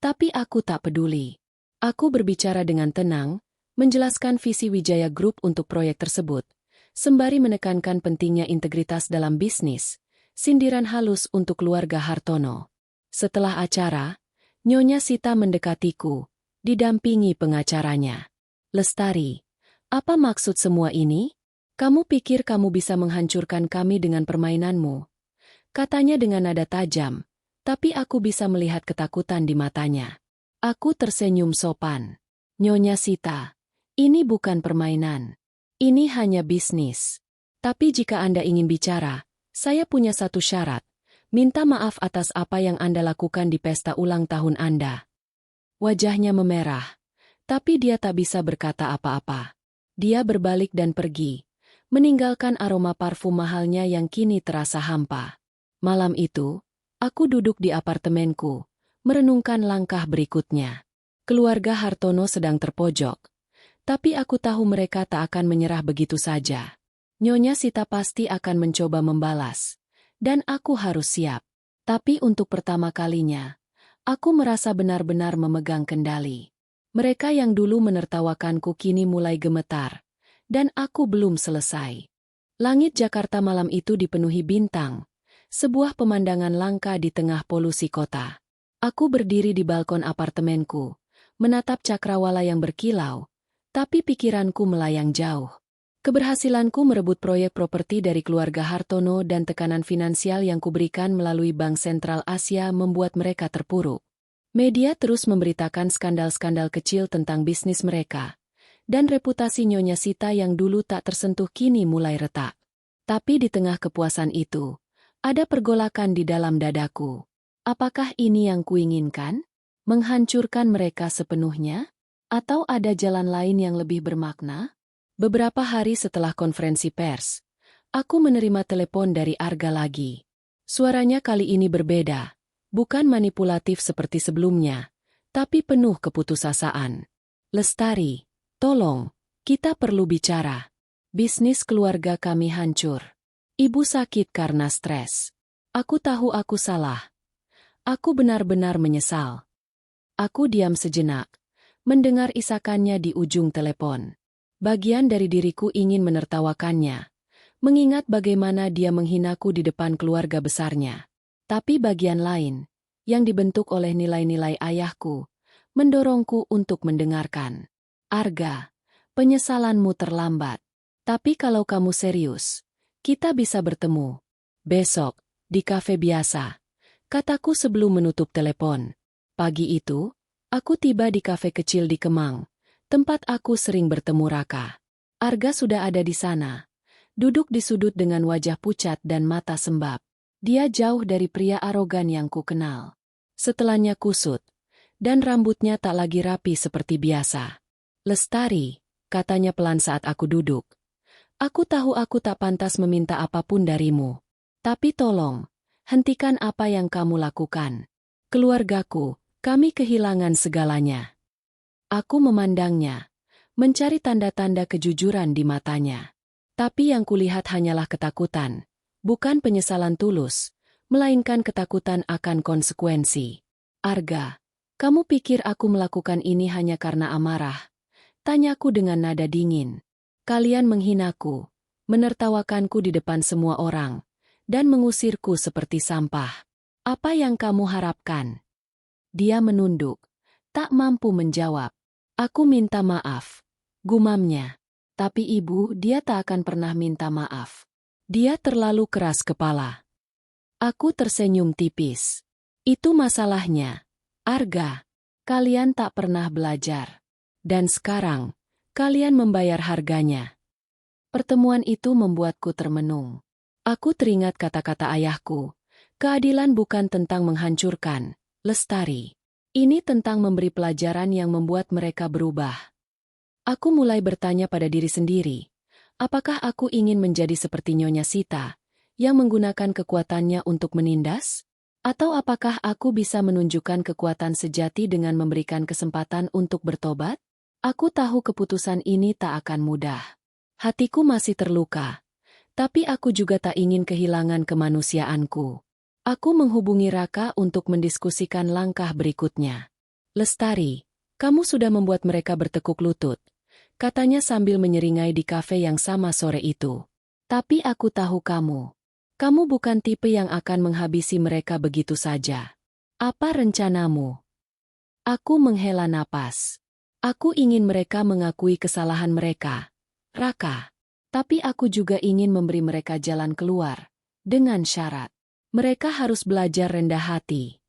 S1: Tapi aku tak peduli. Aku berbicara dengan tenang, menjelaskan visi Wijaya Group untuk proyek tersebut, sembari menekankan pentingnya integritas dalam bisnis, sindiran halus untuk keluarga Hartono. Setelah acara, Nyonya Sita mendekatiku, didampingi pengacaranya. Lestari, apa maksud semua ini? Kamu pikir kamu bisa menghancurkan kami dengan permainanmu? Katanya dengan nada tajam, tapi aku bisa melihat ketakutan di matanya. Aku tersenyum sopan. Nyonya Sita, ini bukan permainan. Ini hanya bisnis. Tapi jika Anda ingin bicara, saya punya satu syarat. Minta maaf atas apa yang Anda lakukan di pesta ulang tahun Anda. Wajahnya memerah, tapi dia tak bisa berkata apa-apa. Dia berbalik dan pergi, meninggalkan aroma parfum mahalnya yang kini terasa hampa. Malam itu, aku duduk di apartemenku, merenungkan langkah berikutnya. Keluarga Hartono sedang terpojok, tapi aku tahu mereka tak akan menyerah begitu saja. Nyonya Sita pasti akan mencoba membalas, dan aku harus siap. Tapi untuk pertama kalinya, aku merasa benar-benar memegang kendali. Mereka yang dulu menertawakanku kini mulai gemetar, dan aku belum selesai. Langit Jakarta malam itu dipenuhi bintang. Sebuah pemandangan langka di tengah polusi kota. Aku berdiri di balkon apartemenku, menatap cakrawala yang berkilau, tapi pikiranku melayang jauh. Keberhasilanku merebut proyek properti dari keluarga Hartono dan tekanan finansial yang kuberikan melalui Bank Sentral Asia membuat mereka terpuruk. Media terus memberitakan skandal-skandal kecil tentang bisnis mereka, dan reputasi Nyonya Sita yang dulu tak tersentuh kini mulai retak. Tapi di tengah kepuasan itu, ada pergolakan di dalam dadaku. Apakah ini yang kuinginkan? Menghancurkan mereka sepenuhnya? Atau ada jalan lain yang lebih bermakna? Beberapa hari setelah konferensi pers, aku menerima telepon dari Arga lagi. Suaranya kali ini berbeda. Bukan manipulatif seperti sebelumnya, tapi penuh keputusasaan. Lestari, tolong, kita perlu bicara. Bisnis keluarga kami hancur. Ibu sakit karena stres. Aku tahu aku salah. Aku benar-benar menyesal. Aku diam sejenak, mendengar isakannya di ujung telepon. Bagian dari diriku ingin menertawakannya, mengingat bagaimana dia menghinaku di depan keluarga besarnya. Tapi bagian lain, yang dibentuk oleh nilai-nilai ayahku, mendorongku untuk mendengarkan. Arga, penyesalanmu terlambat. Tapi kalau kamu serius, kita bisa bertemu. Besok, di kafe biasa, kataku sebelum menutup telepon. Pagi itu, aku tiba di kafe kecil di Kemang, tempat aku sering bertemu Raka. Arga sudah ada di sana, duduk di sudut dengan wajah pucat dan mata sembab. Dia jauh dari pria arogan yang ku kenal. Setelahnya kusut, dan rambutnya tak lagi rapi seperti biasa. Lestari, katanya pelan saat aku duduk. Aku tahu aku tak pantas meminta apapun darimu. Tapi tolong, hentikan apa yang kamu lakukan. Keluargaku, kami kehilangan segalanya. Aku memandangnya, mencari tanda-tanda kejujuran di matanya. Tapi yang kulihat hanyalah ketakutan. Bukan penyesalan tulus, melainkan ketakutan akan konsekuensi. Arga, kamu pikir aku melakukan ini hanya karena amarah? Tanyaku dengan nada dingin. Kalian menghinaku, menertawakanku di depan semua orang, dan mengusirku seperti sampah. Apa yang kamu harapkan? Dia menunduk, tak mampu menjawab. Aku minta maaf, gumamnya. Tapi ibu, dia tak akan pernah minta maaf. Dia terlalu keras kepala. Aku tersenyum tipis. Itu masalahnya. Arga, kalian tak pernah belajar. Dan sekarang, kalian membayar harganya. Pertemuan itu membuatku termenung. Aku teringat kata-kata ayahku. Keadilan bukan tentang menghancurkan, Lestari. Ini tentang memberi pelajaran yang membuat mereka berubah. Aku mulai bertanya pada diri sendiri. Apakah aku ingin menjadi seperti Nyonya Sita, yang menggunakan kekuatannya untuk menindas? Atau apakah aku bisa menunjukkan kekuatan sejati dengan memberikan kesempatan untuk bertobat? Aku tahu keputusan ini tak akan mudah. Hatiku masih terluka, tapi aku juga tak ingin kehilangan kemanusiaanku. Aku menghubungi Raka untuk mendiskusikan langkah berikutnya. Lestari, kamu sudah membuat mereka bertekuk lutut, katanya sambil menyeringai di kafe yang sama sore itu. Tapi aku tahu kamu. Kamu bukan tipe yang akan menghabisi mereka begitu saja. Apa rencanamu? Aku menghela napas. Aku ingin mereka mengakui kesalahan mereka, Raka. Tapi aku juga ingin memberi mereka jalan keluar, dengan syarat. Mereka harus belajar rendah hati.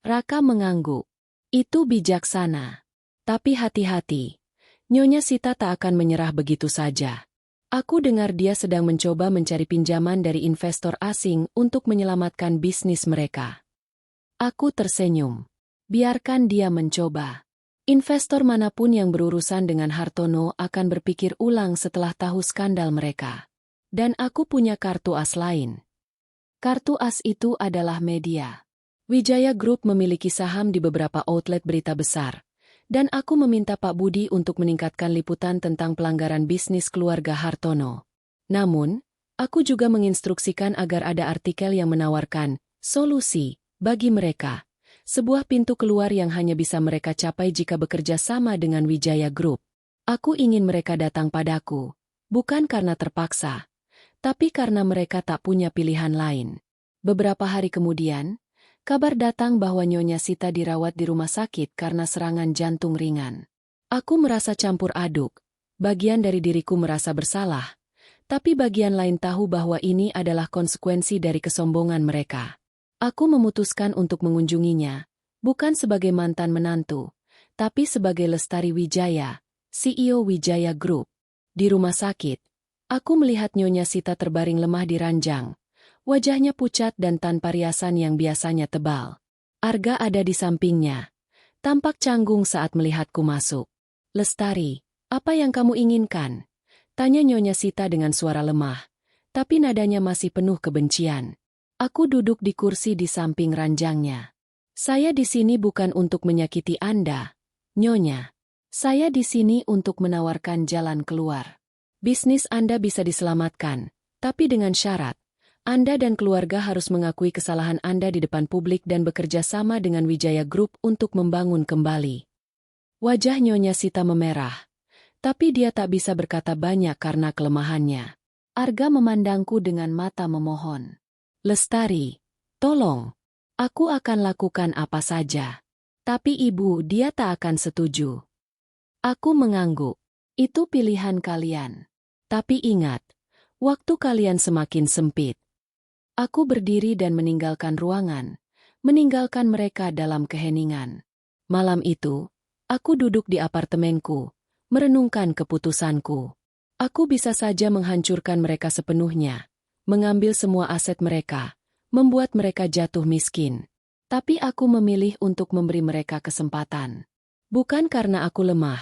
S1: Raka mengangguk. Itu bijaksana. Tapi hati-hati. Nyonya Sita tak akan menyerah begitu saja. Aku dengar dia sedang mencoba mencari pinjaman dari investor asing untuk menyelamatkan bisnis mereka. Aku tersenyum. Biarkan dia mencoba. Investor manapun yang berurusan dengan Hartono akan berpikir ulang setelah tahu skandal mereka. Dan aku punya kartu as lain. Kartu as itu adalah media. Wijaya Group memiliki saham di beberapa outlet berita besar. Dan aku meminta Pak Budi untuk meningkatkan liputan tentang pelanggaran bisnis keluarga Hartono. Namun, aku juga menginstruksikan agar ada artikel yang menawarkan solusi bagi mereka. Sebuah pintu keluar yang hanya bisa mereka capai jika bekerja sama dengan Wijaya Group. Aku ingin mereka datang padaku, bukan karena terpaksa, tapi karena mereka tak punya pilihan lain. Beberapa hari kemudian, kabar datang bahwa Nyonya Sita dirawat di rumah sakit karena serangan jantung ringan. Aku merasa campur aduk. Bagian dari diriku merasa bersalah, tapi bagian lain tahu bahwa ini adalah konsekuensi dari kesombongan mereka. Aku memutuskan untuk mengunjunginya, bukan sebagai mantan menantu, tapi sebagai Lestari Wijaya, CEO Wijaya Group. Di rumah sakit, aku melihat Nyonya Sita terbaring lemah di ranjang. Wajahnya pucat dan tanpa riasan yang biasanya tebal. Arga ada di sampingnya. Tampak canggung saat melihatku masuk. Lestari, apa yang kamu inginkan? Tanya Nyonya Sita dengan suara lemah, tapi nadanya masih penuh kebencian. Aku duduk di kursi di samping ranjangnya. Saya di sini bukan untuk menyakiti Anda, Nyonya. Saya di sini untuk menawarkan jalan keluar. Bisnis Anda bisa diselamatkan, tapi dengan syarat, Anda dan keluarga harus mengakui kesalahan Anda di depan publik dan bekerja sama dengan Wijaya Group untuk membangun kembali. Wajah Nyonya Sita memerah, tapi dia tak bisa berkata banyak karena kelemahannya. Arga memandangku dengan mata memohon. Lestari, tolong. Aku akan lakukan apa saja. Tapi ibu, dia tak akan setuju. Aku mengangguk. Itu pilihan kalian. Tapi ingat, waktu kalian semakin sempit. Aku berdiri dan meninggalkan ruangan, meninggalkan mereka dalam keheningan. Malam itu, aku duduk di apartemenku, merenungkan keputusanku. Aku bisa saja menghancurkan mereka sepenuhnya, mengambil semua aset mereka, membuat mereka jatuh miskin. Tapi aku memilih untuk memberi mereka kesempatan. Bukan karena aku lemah,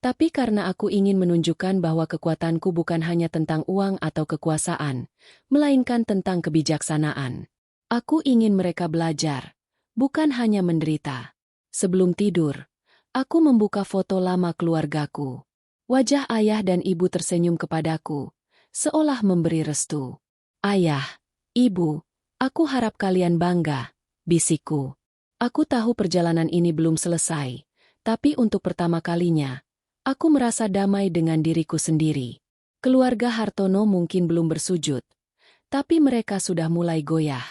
S1: tapi karena aku ingin menunjukkan bahwa kekuatanku bukan hanya tentang uang atau kekuasaan, melainkan tentang kebijaksanaan. Aku ingin mereka belajar, bukan hanya menderita. Sebelum tidur, aku membuka foto lama keluargaku. Wajah ayah dan ibu tersenyum kepadaku, seolah memberi restu. Ayah, ibu, aku harap kalian bangga, bisikku. Aku tahu perjalanan ini belum selesai, tapi untuk pertama kalinya, aku merasa damai dengan diriku sendiri. Keluarga Hartono mungkin belum bersujud, tapi mereka sudah mulai goyah.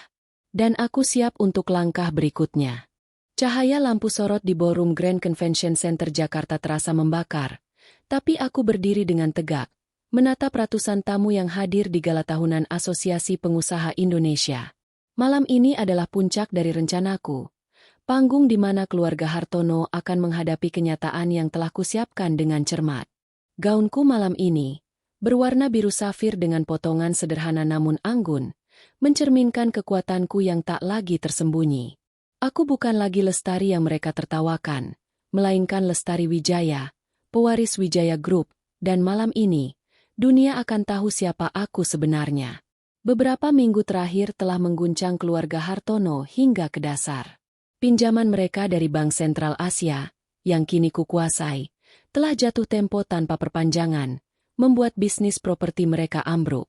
S1: Dan aku siap untuk langkah berikutnya. Cahaya lampu sorot di ballroom Grand Convention Center Jakarta terasa membakar, tapi aku berdiri dengan tegak, menatap ratusan tamu yang hadir di gala tahunan Asosiasi Pengusaha Indonesia. Malam ini adalah puncak dari rencanaku, panggung di mana keluarga Hartono akan menghadapi kenyataan yang telah kusiapkan dengan cermat. Gaunku malam ini, berwarna biru safir dengan potongan sederhana namun anggun, mencerminkan kekuatanku yang tak lagi tersembunyi. Aku bukan lagi Lestari yang mereka tertawakan, melainkan Lestari Wijaya, pewaris Wijaya Group, dan malam ini, dunia akan tahu siapa aku sebenarnya. Beberapa minggu terakhir telah mengguncang keluarga Hartono hingga ke dasar. Pinjaman mereka dari Bank Sentral Asia, yang kini kukuasai, telah jatuh tempo tanpa perpanjangan, membuat bisnis properti mereka ambruk.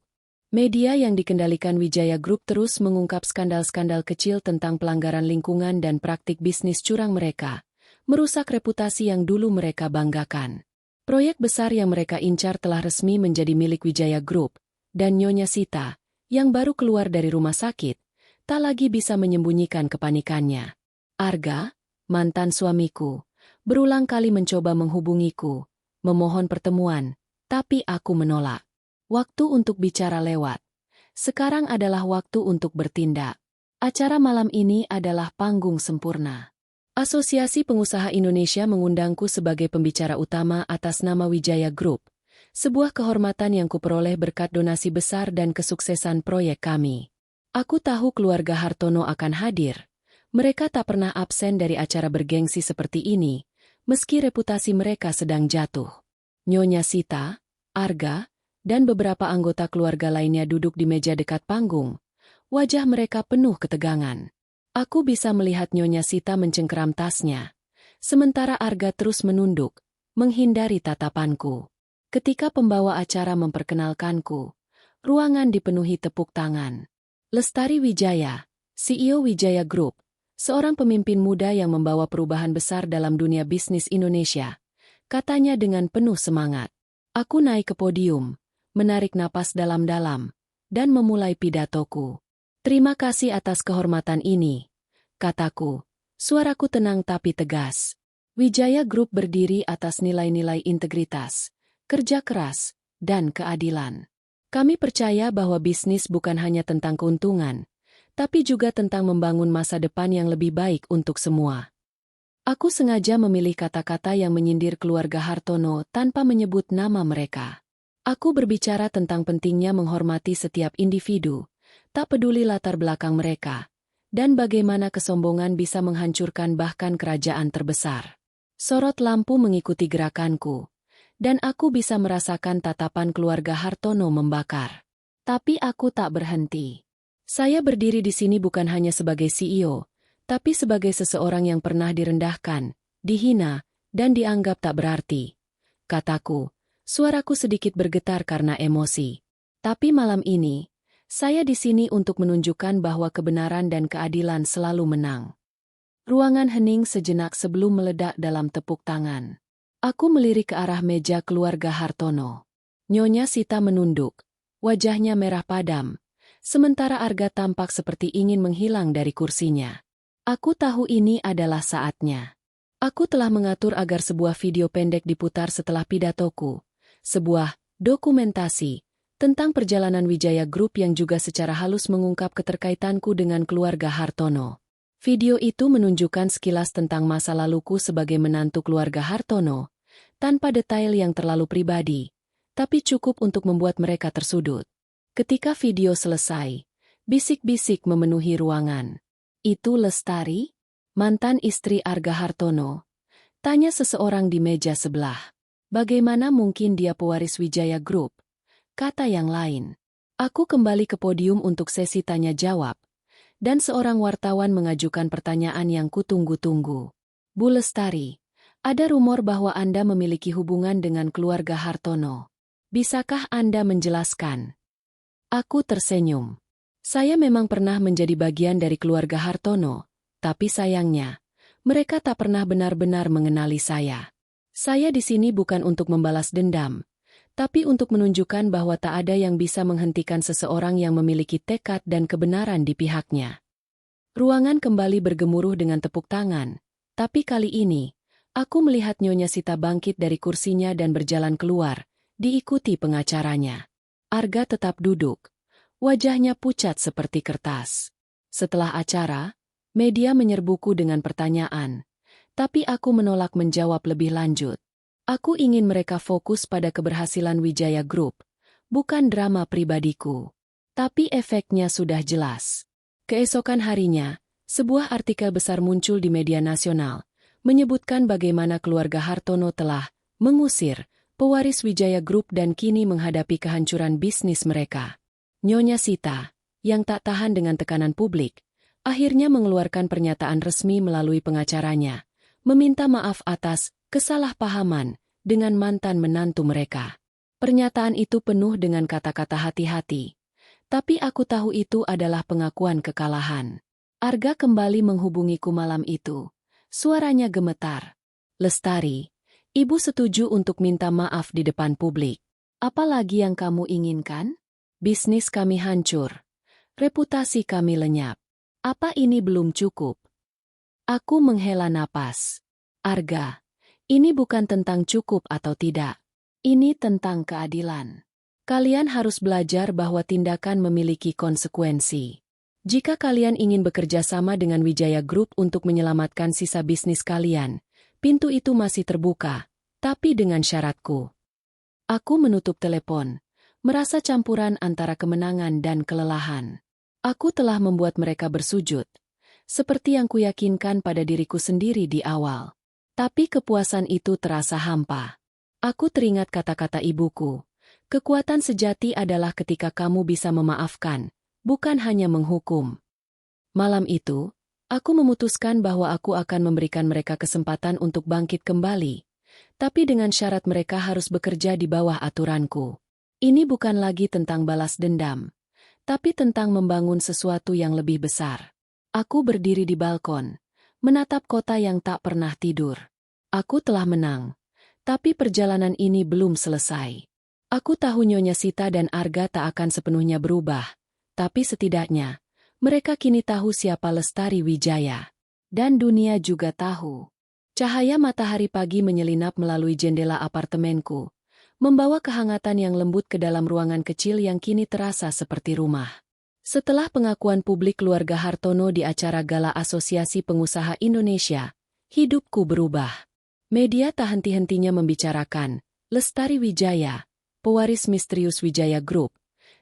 S1: Media yang dikendalikan Wijaya Group terus mengungkap skandal-skandal kecil tentang pelanggaran lingkungan dan praktik bisnis curang mereka, merusak reputasi yang dulu mereka banggakan. Proyek besar yang mereka incar telah resmi menjadi milik Wijaya Group, dan Nyonya Sita, yang baru keluar dari rumah sakit, tak lagi bisa menyembunyikan kepanikannya. Arga, mantan suamiku, berulang kali mencoba menghubungiku, memohon pertemuan, tapi aku menolak. Waktu untuk bicara lewat. Sekarang adalah waktu untuk bertindak. Acara malam ini adalah panggung sempurna. Asosiasi Pengusaha Indonesia mengundangku sebagai pembicara utama atas nama Wijaya Group, sebuah kehormatan yang kuperoleh berkat donasi besar dan kesuksesan proyek kami. Aku tahu keluarga Hartono akan hadir. Mereka tak pernah absen dari acara bergengsi seperti ini, meski reputasi mereka sedang jatuh. Nyonya Sita, Arga, dan beberapa anggota keluarga lainnya duduk di meja dekat panggung. Wajah mereka penuh ketegangan. Aku bisa melihat Nyonya Sita mencengkeram tasnya, sementara Arga terus menunduk, menghindari tatapanku. Ketika pembawa acara memperkenalkanku, ruangan dipenuhi tepuk tangan. Lestari Wijaya, CEO Wijaya Group, seorang pemimpin muda yang membawa perubahan besar dalam dunia bisnis Indonesia, katanya dengan penuh semangat. Aku naik ke podium, menarik napas dalam-dalam, dan memulai pidatoku. Terima kasih atas kehormatan ini, kataku. Suaraku tenang tapi tegas. Wijaya Group berdiri atas nilai-nilai integritas, kerja keras, dan keadilan. Kami percaya bahwa bisnis bukan hanya tentang keuntungan, tapi juga tentang membangun masa depan yang lebih baik untuk semua. Aku sengaja memilih kata-kata yang menyindir keluarga Hartono tanpa menyebut nama mereka. Aku berbicara tentang pentingnya menghormati setiap individu, tak peduli latar belakang mereka, dan bagaimana kesombongan bisa menghancurkan bahkan kerajaan terbesar. Sorot lampu mengikuti gerakanku, dan aku bisa merasakan tatapan keluarga Hartono membakar. Tapi aku tak berhenti. Saya berdiri di sini bukan hanya sebagai CEO, tapi sebagai seseorang yang pernah direndahkan, dihina, dan dianggap tak berarti. Kataku, suaraku sedikit bergetar karena emosi. Tapi malam ini, saya di sini untuk menunjukkan bahwa kebenaran dan keadilan selalu menang. Ruangan hening sejenak sebelum meledak dalam tepuk tangan. Aku melirik ke arah meja keluarga Hartono. Nyonya Sita menunduk, wajahnya merah padam, sementara Arga tampak seperti ingin menghilang dari kursinya. Aku tahu ini adalah saatnya. Aku telah mengatur agar sebuah video pendek diputar setelah pidatoku. Sebuah dokumentasi tentang perjalanan Wijaya Group yang juga secara halus mengungkap keterkaitanku dengan keluarga Hartono. Video itu menunjukkan sekilas tentang masa laluku sebagai menantu keluarga Hartono, tanpa detail yang terlalu pribadi, tapi cukup untuk membuat mereka tersudut. Ketika video selesai, bisik-bisik memenuhi ruangan. Itu Lestari? Mantan istri Arga Hartono? Tanya seseorang di meja sebelah. Bagaimana mungkin dia pewaris Wijaya Group? Kata yang lain. Aku kembali ke podium untuk sesi tanya-jawab, dan seorang wartawan mengajukan pertanyaan yang kutunggu-tunggu. Bu Lestari, ada rumor bahwa Anda memiliki hubungan dengan keluarga Hartono. Bisakah Anda menjelaskan? Aku tersenyum. Saya memang pernah menjadi bagian dari keluarga Hartono, tapi sayangnya, mereka tak pernah benar-benar mengenali saya. Saya di sini bukan untuk membalas dendam, tapi untuk menunjukkan bahwa tak ada yang bisa menghentikan seseorang yang memiliki tekad dan kebenaran di pihaknya. Ruangan kembali bergemuruh dengan tepuk tangan, tapi kali ini, aku melihat Nyonya Sita bangkit dari kursinya dan berjalan keluar, diikuti pengacaranya. Arga tetap duduk. Wajahnya pucat seperti kertas. Setelah acara, media menyerbuku dengan pertanyaan, tapi aku menolak menjawab lebih lanjut. Aku ingin mereka fokus pada keberhasilan Wijaya Group, bukan drama pribadiku. Tapi efeknya sudah jelas. Keesokan harinya, sebuah artikel besar muncul di media nasional, menyebutkan bagaimana keluarga Hartono telah mengusir pewaris Wijaya Group dan kini menghadapi kehancuran bisnis mereka. Nyonya Sita, yang tak tahan dengan tekanan publik, akhirnya mengeluarkan pernyataan resmi melalui pengacaranya, meminta maaf atas kesalahpahaman dengan mantan menantu mereka. Pernyataan itu penuh dengan kata-kata hati-hati, tapi aku tahu itu adalah pengakuan kekalahan. Arga kembali menghubungiku malam itu. Suaranya gemetar. Lestari, Ibu setuju untuk minta maaf di depan publik. Apa lagi yang kamu inginkan? Bisnis kami hancur. Reputasi kami lenyap. Apa ini belum cukup? Aku menghela napas. Arga, ini bukan tentang cukup atau tidak. Ini tentang keadilan. Kalian harus belajar bahwa tindakan memiliki konsekuensi. Jika kalian ingin bekerja sama dengan Wijaya Group untuk menyelamatkan sisa bisnis kalian, pintu itu masih terbuka, tapi dengan syaratku. Aku menutup telepon, merasa campuran antara kemenangan dan kelelahan. Aku telah membuat mereka bersujud, seperti yang kuyakinkan pada diriku sendiri di awal. Tapi kepuasan itu terasa hampa. Aku teringat kata-kata ibuku, kekuatan sejati adalah ketika kamu bisa memaafkan, bukan hanya menghukum. Malam itu, aku memutuskan bahwa aku akan memberikan mereka kesempatan untuk bangkit kembali, tapi dengan syarat mereka harus bekerja di bawah aturanku. Ini bukan lagi tentang balas dendam, tapi tentang membangun sesuatu yang lebih besar. Aku berdiri di balkon, menatap kota yang tak pernah tidur. Aku telah menang, tapi perjalanan ini belum selesai. Aku tahu Nyonya Sita dan Arga tak akan sepenuhnya berubah, tapi setidaknya, mereka kini tahu siapa Lestari Wijaya. Dan dunia juga tahu. Cahaya matahari pagi menyelinap melalui jendela apartemenku, membawa kehangatan yang lembut ke dalam ruangan kecil yang kini terasa seperti rumah. Setelah pengakuan publik keluarga Hartono di acara Gala Asosiasi Pengusaha Indonesia, hidupku berubah. Media tak henti-hentinya membicarakan Lestari Wijaya, pewaris misterius Wijaya Group,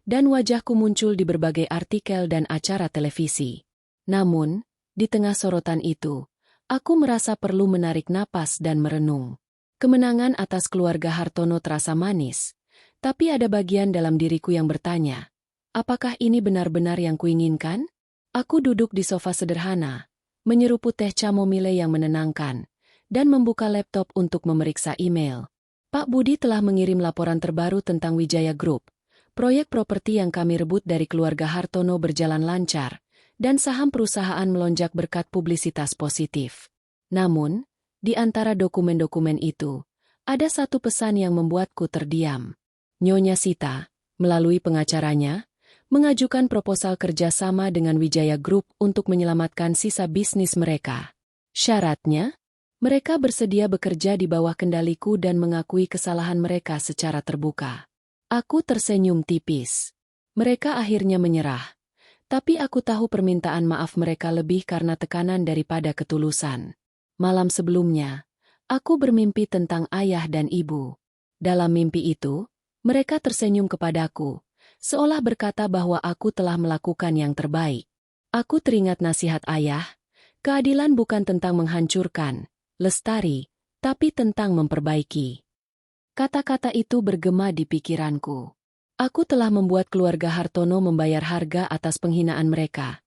S1: dan wajahku muncul di berbagai artikel dan acara televisi. Namun, di tengah sorotan itu, aku merasa perlu menarik napas dan merenung. Kemenangan atas keluarga Hartono terasa manis, tapi ada bagian dalam diriku yang bertanya, Apakah ini benar-benar yang kuinginkan? Aku duduk di sofa sederhana, menyeruput teh chamomile yang menenangkan, dan membuka laptop untuk memeriksa email. Pak Budi telah mengirim laporan terbaru tentang Wijaya Group. Proyek properti yang kami rebut dari keluarga Hartono berjalan lancar, dan saham perusahaan melonjak berkat publisitas positif. Namun, di antara dokumen-dokumen itu, ada satu pesan yang membuatku terdiam. Nyonya Sita, melalui pengacaranya, mengajukan proposal kerjasama dengan Wijaya Group untuk menyelamatkan sisa bisnis mereka. Syaratnya, mereka bersedia bekerja di bawah kendaliku dan mengakui kesalahan mereka secara terbuka. Aku tersenyum tipis. Mereka akhirnya menyerah. Tapi aku tahu permintaan maaf mereka lebih karena tekanan daripada ketulusan. Malam sebelumnya, aku bermimpi tentang ayah dan ibu. Dalam mimpi itu, mereka tersenyum kepadaku, seolah berkata bahwa aku telah melakukan yang terbaik. Aku teringat nasihat ayah, keadilan bukan tentang menghancurkan, lestari, tapi tentang memperbaiki. Kata-kata itu bergema di pikiranku. Aku telah membuat keluarga Hartono membayar harga atas penghinaan mereka.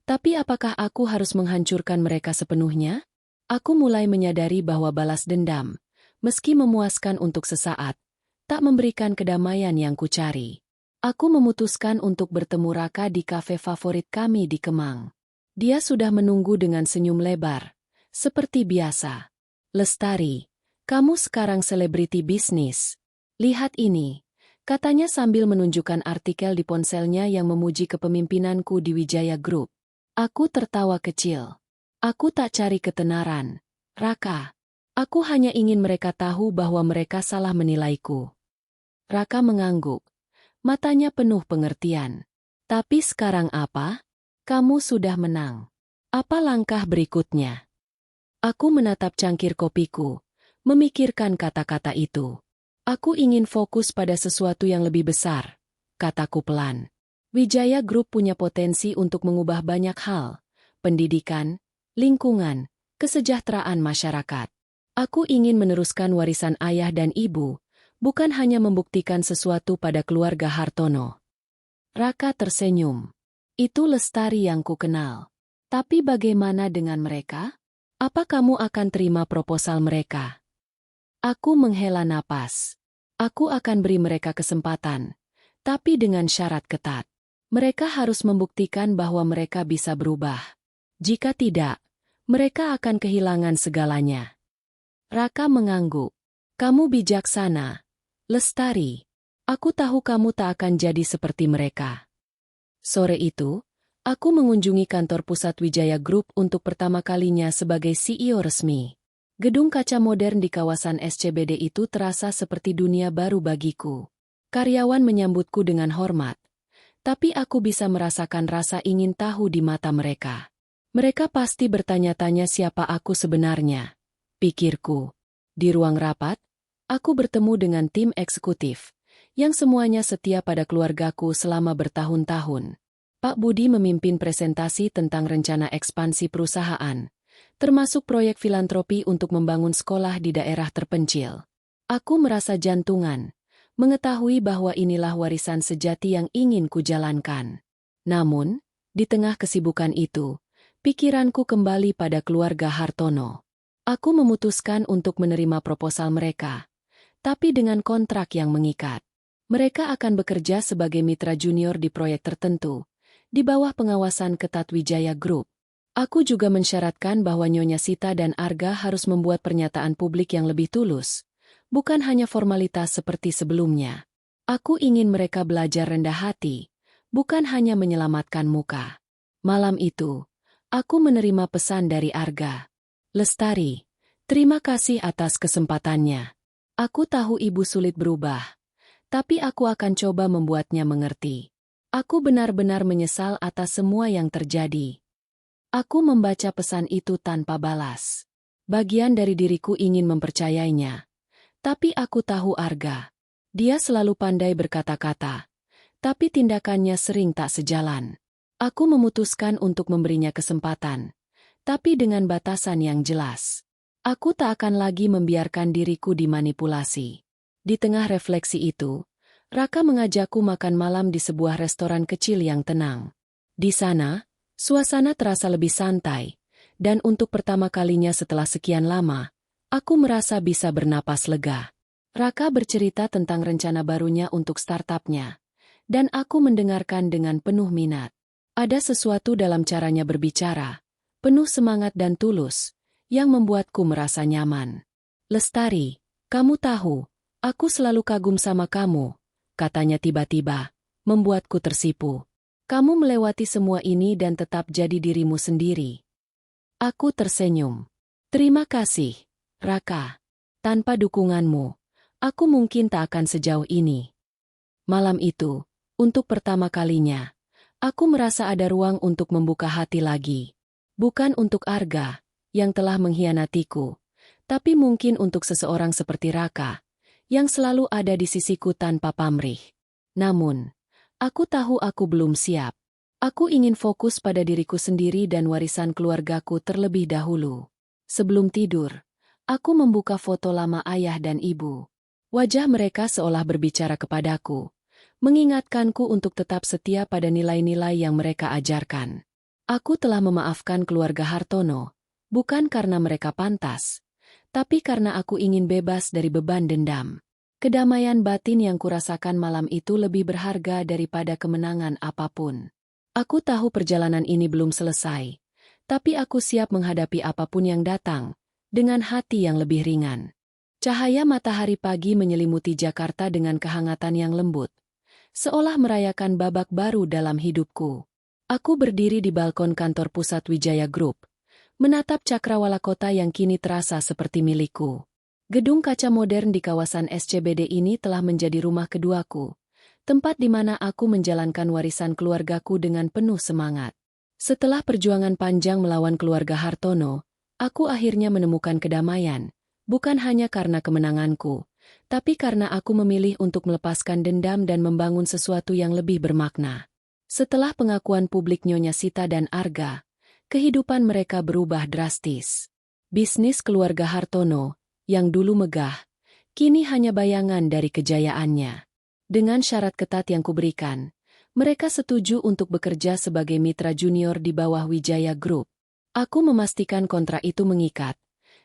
S1: Tapi apakah aku harus menghancurkan mereka sepenuhnya? Aku mulai menyadari bahwa balas dendam, meski memuaskan untuk sesaat, tak memberikan kedamaian yang kucari. Aku memutuskan untuk bertemu Raka di kafe favorit kami di Kemang. Dia sudah menunggu dengan senyum lebar, seperti biasa. Lestari, kamu sekarang selebriti bisnis. Lihat ini. Katanya sambil menunjukkan artikel di ponselnya yang memuji kepemimpinanku di Wijaya Group. Aku tertawa kecil. Aku tak cari ketenaran, Raka. Aku hanya ingin mereka tahu bahwa mereka salah menilaiku. Raka mengangguk. Matanya penuh pengertian. Tapi sekarang apa? Kamu sudah menang. Apa langkah berikutnya? Aku menatap cangkir kopiku, memikirkan kata-kata itu. Aku ingin fokus pada sesuatu yang lebih besar, kataku pelan. Wijaya Group punya potensi untuk mengubah banyak hal, pendidikan, lingkungan, kesejahteraan masyarakat. Aku ingin meneruskan warisan ayah dan ibu, bukan hanya membuktikan sesuatu pada keluarga Hartono. Raka tersenyum. Itu Lestari yang ku kenal. Tapi bagaimana dengan mereka? Apa kamu akan terima proposal mereka? Aku menghela napas. Aku akan beri mereka kesempatan, tapi dengan syarat ketat. Mereka harus membuktikan bahwa mereka bisa berubah. Jika tidak, mereka akan kehilangan segalanya. Raka mengangguk. Kamu bijaksana, Lestari. Aku tahu kamu tak akan jadi seperti mereka. Sore itu, aku mengunjungi kantor pusat Wijaya Group untuk pertama kalinya sebagai CEO resmi. Gedung kaca modern di kawasan SCBD itu terasa seperti dunia baru bagiku. Karyawan menyambutku dengan hormat, tapi aku bisa merasakan rasa ingin tahu di mata mereka. Mereka pasti bertanya-tanya siapa aku sebenarnya, pikirku. Di ruang rapat, aku bertemu dengan tim eksekutif, yang semuanya setia pada keluargaku selama bertahun-tahun. Pak Budi memimpin presentasi tentang rencana ekspansi perusahaan, termasuk proyek filantropi untuk membangun sekolah di daerah terpencil. Aku merasa jantungan, mengetahui bahwa inilah warisan sejati yang ingin kujalankan. Namun, di tengah kesibukan itu, pikiranku kembali pada keluarga Hartono. Aku memutuskan untuk menerima proposal mereka, tapi dengan kontrak yang mengikat. Mereka akan bekerja sebagai mitra junior di proyek tertentu, di bawah pengawasan ketat Wijaya Group. Aku juga mensyaratkan bahwa Nyonya Sita dan Arga harus membuat pernyataan publik yang lebih tulus, bukan hanya formalitas seperti sebelumnya. Aku ingin mereka belajar rendah hati, bukan hanya menyelamatkan muka. Malam itu, aku menerima pesan dari Arga. Lestari, terima kasih atas kesempatannya. Aku tahu ibu sulit berubah, tapi aku akan coba membuatnya mengerti. Aku benar-benar menyesal atas semua yang terjadi. Aku membaca pesan itu tanpa balas. Bagian dari diriku ingin mempercayainya. Tapi aku tahu Arga. Dia selalu pandai berkata-kata. Tapi tindakannya sering tak sejalan. Aku memutuskan untuk memberinya kesempatan. Tapi dengan batasan yang jelas. Aku tak akan lagi membiarkan diriku dimanipulasi. Di tengah refleksi itu, Raka mengajakku makan malam di sebuah restoran kecil yang tenang. Di sana, suasana terasa lebih santai, dan untuk pertama kalinya setelah sekian lama, aku merasa bisa bernapas lega. Raka bercerita tentang rencana barunya untuk startupnya, dan aku mendengarkan dengan penuh minat. Ada sesuatu dalam caranya berbicara, penuh semangat dan tulus, yang membuatku merasa nyaman. Lestari, kamu tahu, aku selalu kagum sama kamu, katanya tiba-tiba, membuatku tersipu. Kamu melewati semua ini dan tetap jadi dirimu sendiri. Aku tersenyum. Terima kasih, Raka. Tanpa dukunganmu, aku mungkin tak akan sejauh ini. Malam itu, untuk pertama kalinya, aku merasa ada ruang untuk membuka hati lagi. Bukan untuk Arga, yang telah mengkhianatiku, tapi mungkin untuk seseorang seperti Raka, yang selalu ada di sisiku tanpa pamrih. Namun, aku tahu aku belum siap. Aku ingin fokus pada diriku sendiri dan warisan keluargaku terlebih dahulu. Sebelum tidur, aku membuka foto lama ayah dan ibu. Wajah mereka seolah berbicara kepadaku, mengingatkanku untuk tetap setia pada nilai-nilai yang mereka ajarkan. Aku telah memaafkan keluarga Hartono, bukan karena mereka pantas, tapi karena aku ingin bebas dari beban dendam. Kedamaian batin yang kurasakan malam itu lebih berharga daripada kemenangan apapun. Aku tahu perjalanan ini belum selesai, tapi aku siap menghadapi apapun yang datang, dengan hati yang lebih ringan. Cahaya matahari pagi menyelimuti Jakarta dengan kehangatan yang lembut, seolah merayakan babak baru dalam hidupku. Aku berdiri di balkon kantor pusat Wijaya Group, menatap cakrawala kota yang kini terasa seperti milikku. Gedung kaca modern di kawasan SCBD ini telah menjadi rumah keduaku, tempat di mana aku menjalankan warisan keluargaku dengan penuh semangat. Setelah perjuangan panjang melawan keluarga Hartono, aku akhirnya menemukan kedamaian, bukan hanya karena kemenanganku, tapi karena aku memilih untuk melepaskan dendam dan membangun sesuatu yang lebih bermakna. Setelah pengakuan publik Nyonya Sita dan Arga, kehidupan mereka berubah drastis. Bisnis keluarga Hartono, yang dulu megah, kini hanya bayangan dari kejayaannya. Dengan syarat ketat yang kuberikan, mereka setuju untuk bekerja sebagai mitra junior di bawah Wijaya Group. Aku memastikan kontrak itu mengikat,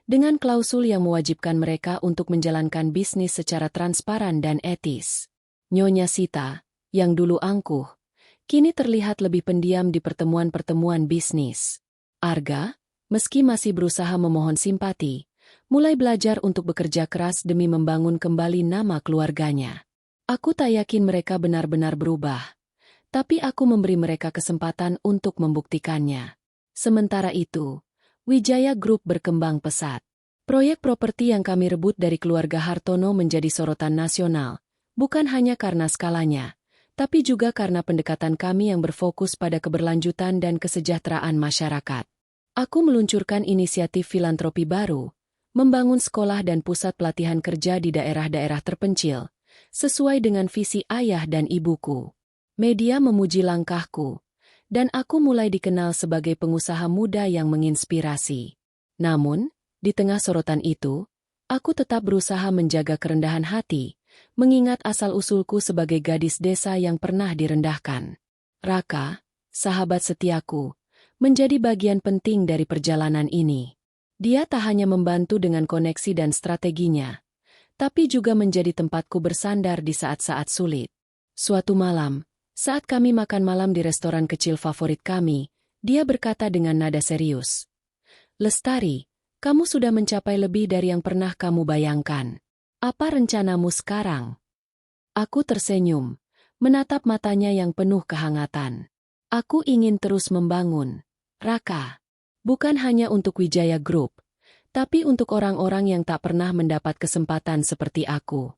S1: dengan klausul yang mewajibkan mereka untuk menjalankan bisnis secara transparan dan etis. Nyonya Sita, yang dulu angkuh, kini terlihat lebih pendiam di pertemuan-pertemuan bisnis. Arga, meski masih berusaha memohon simpati, mulai belajar untuk bekerja keras demi membangun kembali nama keluarganya. Aku tak yakin mereka benar-benar berubah, tapi aku memberi mereka kesempatan untuk membuktikannya. Sementara itu, Wijaya Group berkembang pesat. Proyek properti yang kami rebut dari keluarga Hartono menjadi sorotan nasional, bukan hanya karena skalanya, tapi juga karena pendekatan kami yang berfokus pada keberlanjutan dan kesejahteraan masyarakat. Aku meluncurkan inisiatif filantropi baru, membangun sekolah dan pusat pelatihan kerja di daerah-daerah terpencil, sesuai dengan visi ayah dan ibuku. Media memuji langkahku, dan aku mulai dikenal sebagai pengusaha muda yang menginspirasi. Namun, di tengah sorotan itu, aku tetap berusaha menjaga kerendahan hati, mengingat asal-usulku sebagai gadis desa yang pernah direndahkan. Raka, sahabat setiaku, menjadi bagian penting dari perjalanan ini. Dia tak hanya membantu dengan koneksi dan strateginya, tapi juga menjadi tempatku bersandar di saat-saat sulit. Suatu malam, saat kami makan malam di restoran kecil favorit kami, dia berkata dengan nada serius, "Lestari, kamu sudah mencapai lebih dari yang pernah kamu bayangkan. Apa rencanamu sekarang?" Aku tersenyum, menatap matanya yang penuh kehangatan. Aku ingin terus membangun, Raka. Bukan hanya untuk Wijaya Group, tapi untuk orang-orang yang tak pernah mendapat kesempatan seperti aku.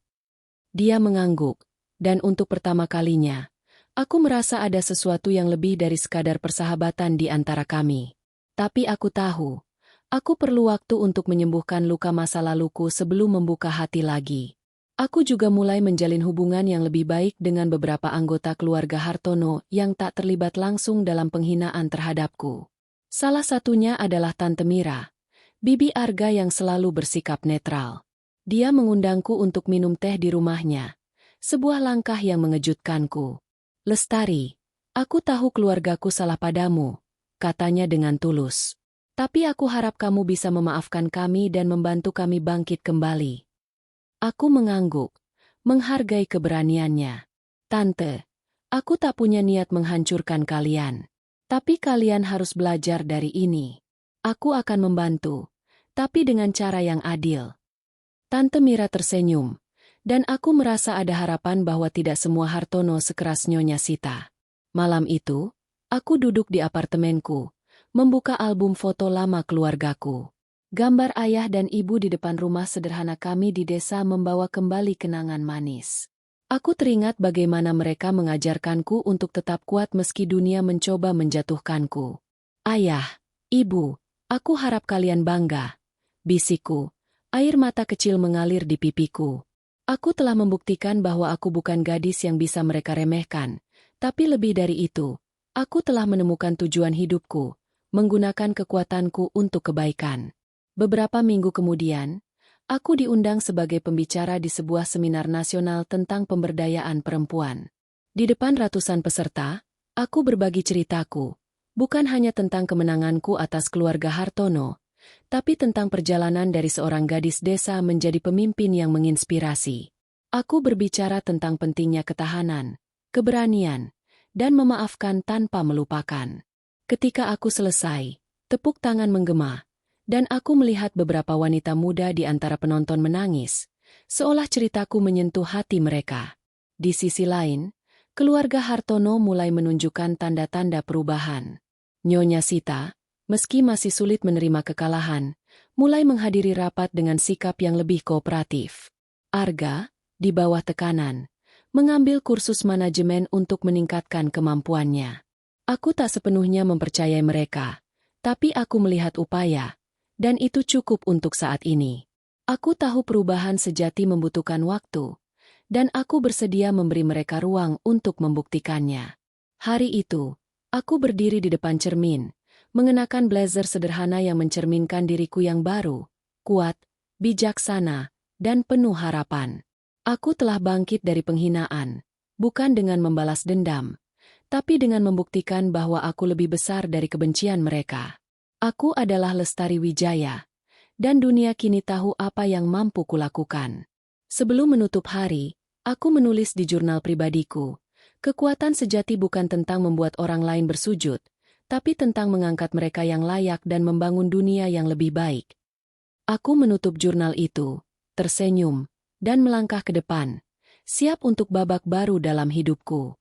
S1: Dia mengangguk, dan untuk pertama kalinya, aku merasa ada sesuatu yang lebih dari sekadar persahabatan di antara kami. Tapi aku tahu, aku perlu waktu untuk menyembuhkan luka masa laluku sebelum membuka hati lagi. Aku juga mulai menjalin hubungan yang lebih baik dengan beberapa anggota keluarga Hartono yang tak terlibat langsung dalam penghinaan terhadapku. Salah satunya adalah Tante Mira, Bibi Arga yang selalu bersikap netral. Dia mengundangku untuk minum teh di rumahnya, Sebuah langkah yang mengejutkanku. Lestari, aku tahu keluargaku salah padamu, katanya dengan tulus. Tapi aku harap kamu bisa memaafkan kami dan membantu kami bangkit kembali. Aku mengangguk, menghargai keberaniannya. Tante, aku tak punya niat menghancurkan kalian. Tapi kalian harus belajar dari ini. Aku akan membantu, tapi dengan cara yang adil. Tante Mira tersenyum, dan aku merasa ada harapan bahwa tidak semua Hartono sekeras Nyonya Sita. Malam itu, aku duduk di apartemenku, membuka album foto lama keluargaku. Gambar ayah dan ibu di depan rumah sederhana kami di desa membawa kembali kenangan manis. Aku teringat bagaimana mereka mengajarkanku untuk tetap kuat meski dunia mencoba menjatuhkanku. Ayah, ibu, aku harap kalian bangga, bisikku. Air mata kecil mengalir di pipiku. Aku telah membuktikan bahwa aku bukan gadis yang bisa mereka remehkan. Tapi lebih dari itu, aku telah menemukan tujuan hidupku, menggunakan kekuatanku untuk kebaikan. Beberapa minggu kemudian, aku diundang sebagai pembicara di sebuah seminar nasional tentang pemberdayaan perempuan. Di depan ratusan peserta, aku berbagi ceritaku, bukan hanya tentang kemenanganku atas keluarga Hartono, tapi tentang perjalanan dari seorang gadis desa menjadi pemimpin yang menginspirasi. Aku berbicara tentang pentingnya ketahanan, keberanian, dan memaafkan tanpa melupakan. Ketika aku selesai, tepuk tangan menggema, dan aku melihat beberapa wanita muda di antara penonton menangis, seolah ceritaku menyentuh hati mereka. Di sisi lain, keluarga Hartono mulai menunjukkan tanda-tanda perubahan. Nyonya Sita, meski masih sulit menerima kekalahan, mulai menghadiri rapat dengan sikap yang lebih kooperatif. Arga, di bawah tekanan, mengambil kursus manajemen untuk meningkatkan kemampuannya. Aku tak sepenuhnya mempercayai mereka, tapi aku melihat upaya, dan itu cukup untuk saat ini. Aku tahu perubahan sejati membutuhkan waktu, dan aku bersedia memberi mereka ruang untuk membuktikannya. Hari itu, aku berdiri di depan cermin, mengenakan blazer sederhana yang mencerminkan diriku yang baru, kuat, bijaksana, dan penuh harapan. Aku telah bangkit dari penghinaan, bukan dengan membalas dendam, tapi dengan membuktikan bahwa aku lebih besar dari kebencian mereka. Aku adalah Lestari Wijaya, dan dunia kini tahu apa yang mampu kulakukan. Sebelum menutup hari, aku menulis di jurnal pribadiku, kekuatan sejati bukan tentang membuat orang lain bersujud, tapi tentang mengangkat mereka yang layak dan membangun dunia yang lebih baik. Aku menutup jurnal itu, tersenyum, dan melangkah ke depan, siap untuk babak baru dalam hidupku.